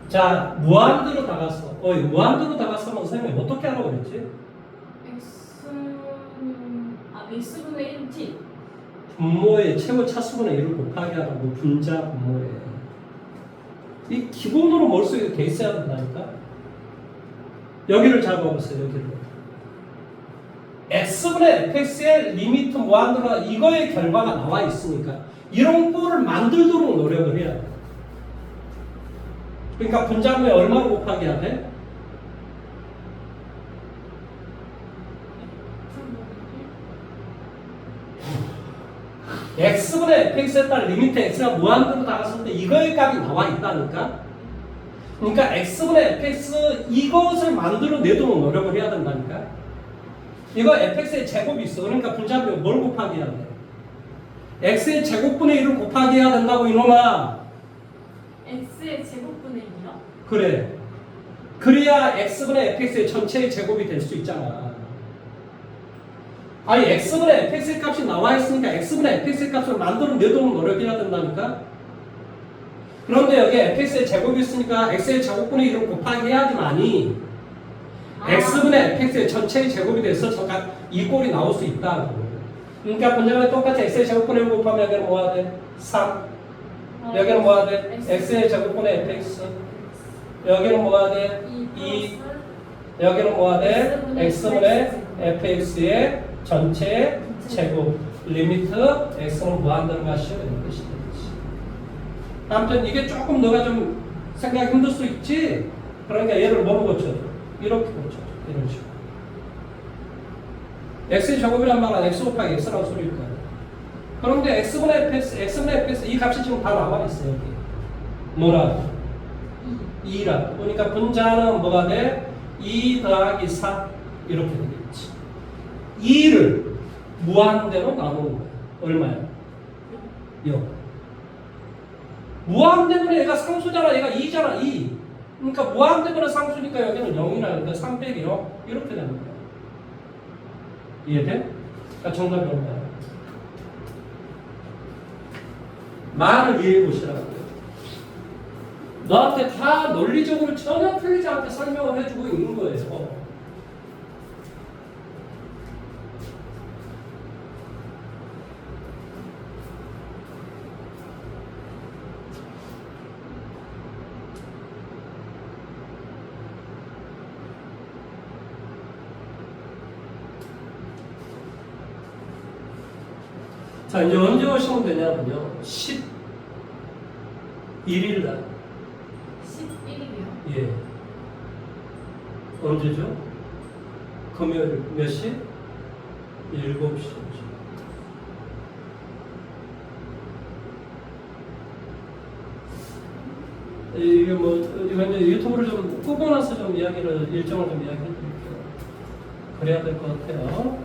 자, 무한대로 다갔어. 무한대로 다갔으면 선생님이 어떻게 하라고 그랬지? x분의 1t. 분모의 최고 차수분의 1을 곱하기 하라고 분자 분모에. 이 기본으로 머릿속에 돼 있어야 된다니까. 여기를 잘 봐보세요. 여기를. x분의 fx의 리미트 무한대로 이거의 결과가 나와 있으니까 이런 꼴을 만들도록 노력을 해야 돼. 그러니까 분자분의 얼마로 곱하기 해야 돼? x분의 fx에 따른 리미트 x가 무한대로 다갔을 때 이거의 값이 나와 있다니까. 그러니까 x분의 fx 이것을 만들어내도록 노력을 해야 된다니까. 이거 fx의 제곱이 있어. 그러니까 분자분의 뭘 곱하기 해야 돼? x의 제곱분의 1을 곱하기 해야 된다고 이놈아. x의 제곱분의 1이요? 그래. 그래야 x분의 fx의 전체의 제곱이 될 수 있잖아. 아니 x분의 fx의 값이 나와 있으니까 x분의 fx의 값을 만들어내도록 노력해야 된다니까. 그런데 여기 fx의 제곱이 있으니까 x의 제곱분의 1을 곱하기 해야지만이 x분의 fx의 전체의 제곱이 돼서 잠깐 이 꼴이 나올 수 있다고. 그러니까 분자는 똑같이 x의 제곱분의 1 곱하면 여기는 뭐가 돼? 3. 여기는 뭐가 돼? x의 제곱분의 fx. 여기는 뭐가 돼? 2. 여기는 뭐가 돼? x분의 fx의 전체 제곱. 리미트 x는 무한대로 가시오. 이런 뜻이 되지. 아무튼 이게 조금 너가 좀 생각이 힘들 수 있지? 그러니까 얘를 뭐로 고쳐줘? 이렇게 고쳐줘. 이런 식으로. x의 제곱이란 말은 x 곱하기 x라고 소리일 거야. 그런데 x분의 fx 이 값이 지금 다 나와 있어요. 여기. 뭐라? 2라. 그러니까 분자는 뭐가 돼? 2 더하기 4 이렇게 되겠지. 2를 무한대로 나누는 거야. 얼마야? 0. 무한대분의 얘가 상수잖아. 얘가 2잖아. 2. 그러니까 무한대분의 상수니까 여기는 0이라. 그러니까 3 빼기 0 이렇게 되는 거야. 이해돼? 그러니까 정답이 얼마야? 말을 이해해 보시라고요. 너한테 다 논리적으로 전혀 틀리지 않게 설명을 해주고 있는 거예요. 자, 이제 언제 오시면 되냐면요. 11일 날. 11일이요. 예. 언제죠? 금요일 몇 시? 7시. 이게 뭐, 이거 이제 유튜브를 좀 끄고 나서 좀 이야기를, 일정을 좀 이야기해 드릴게요. 그래야 될 것 같아요.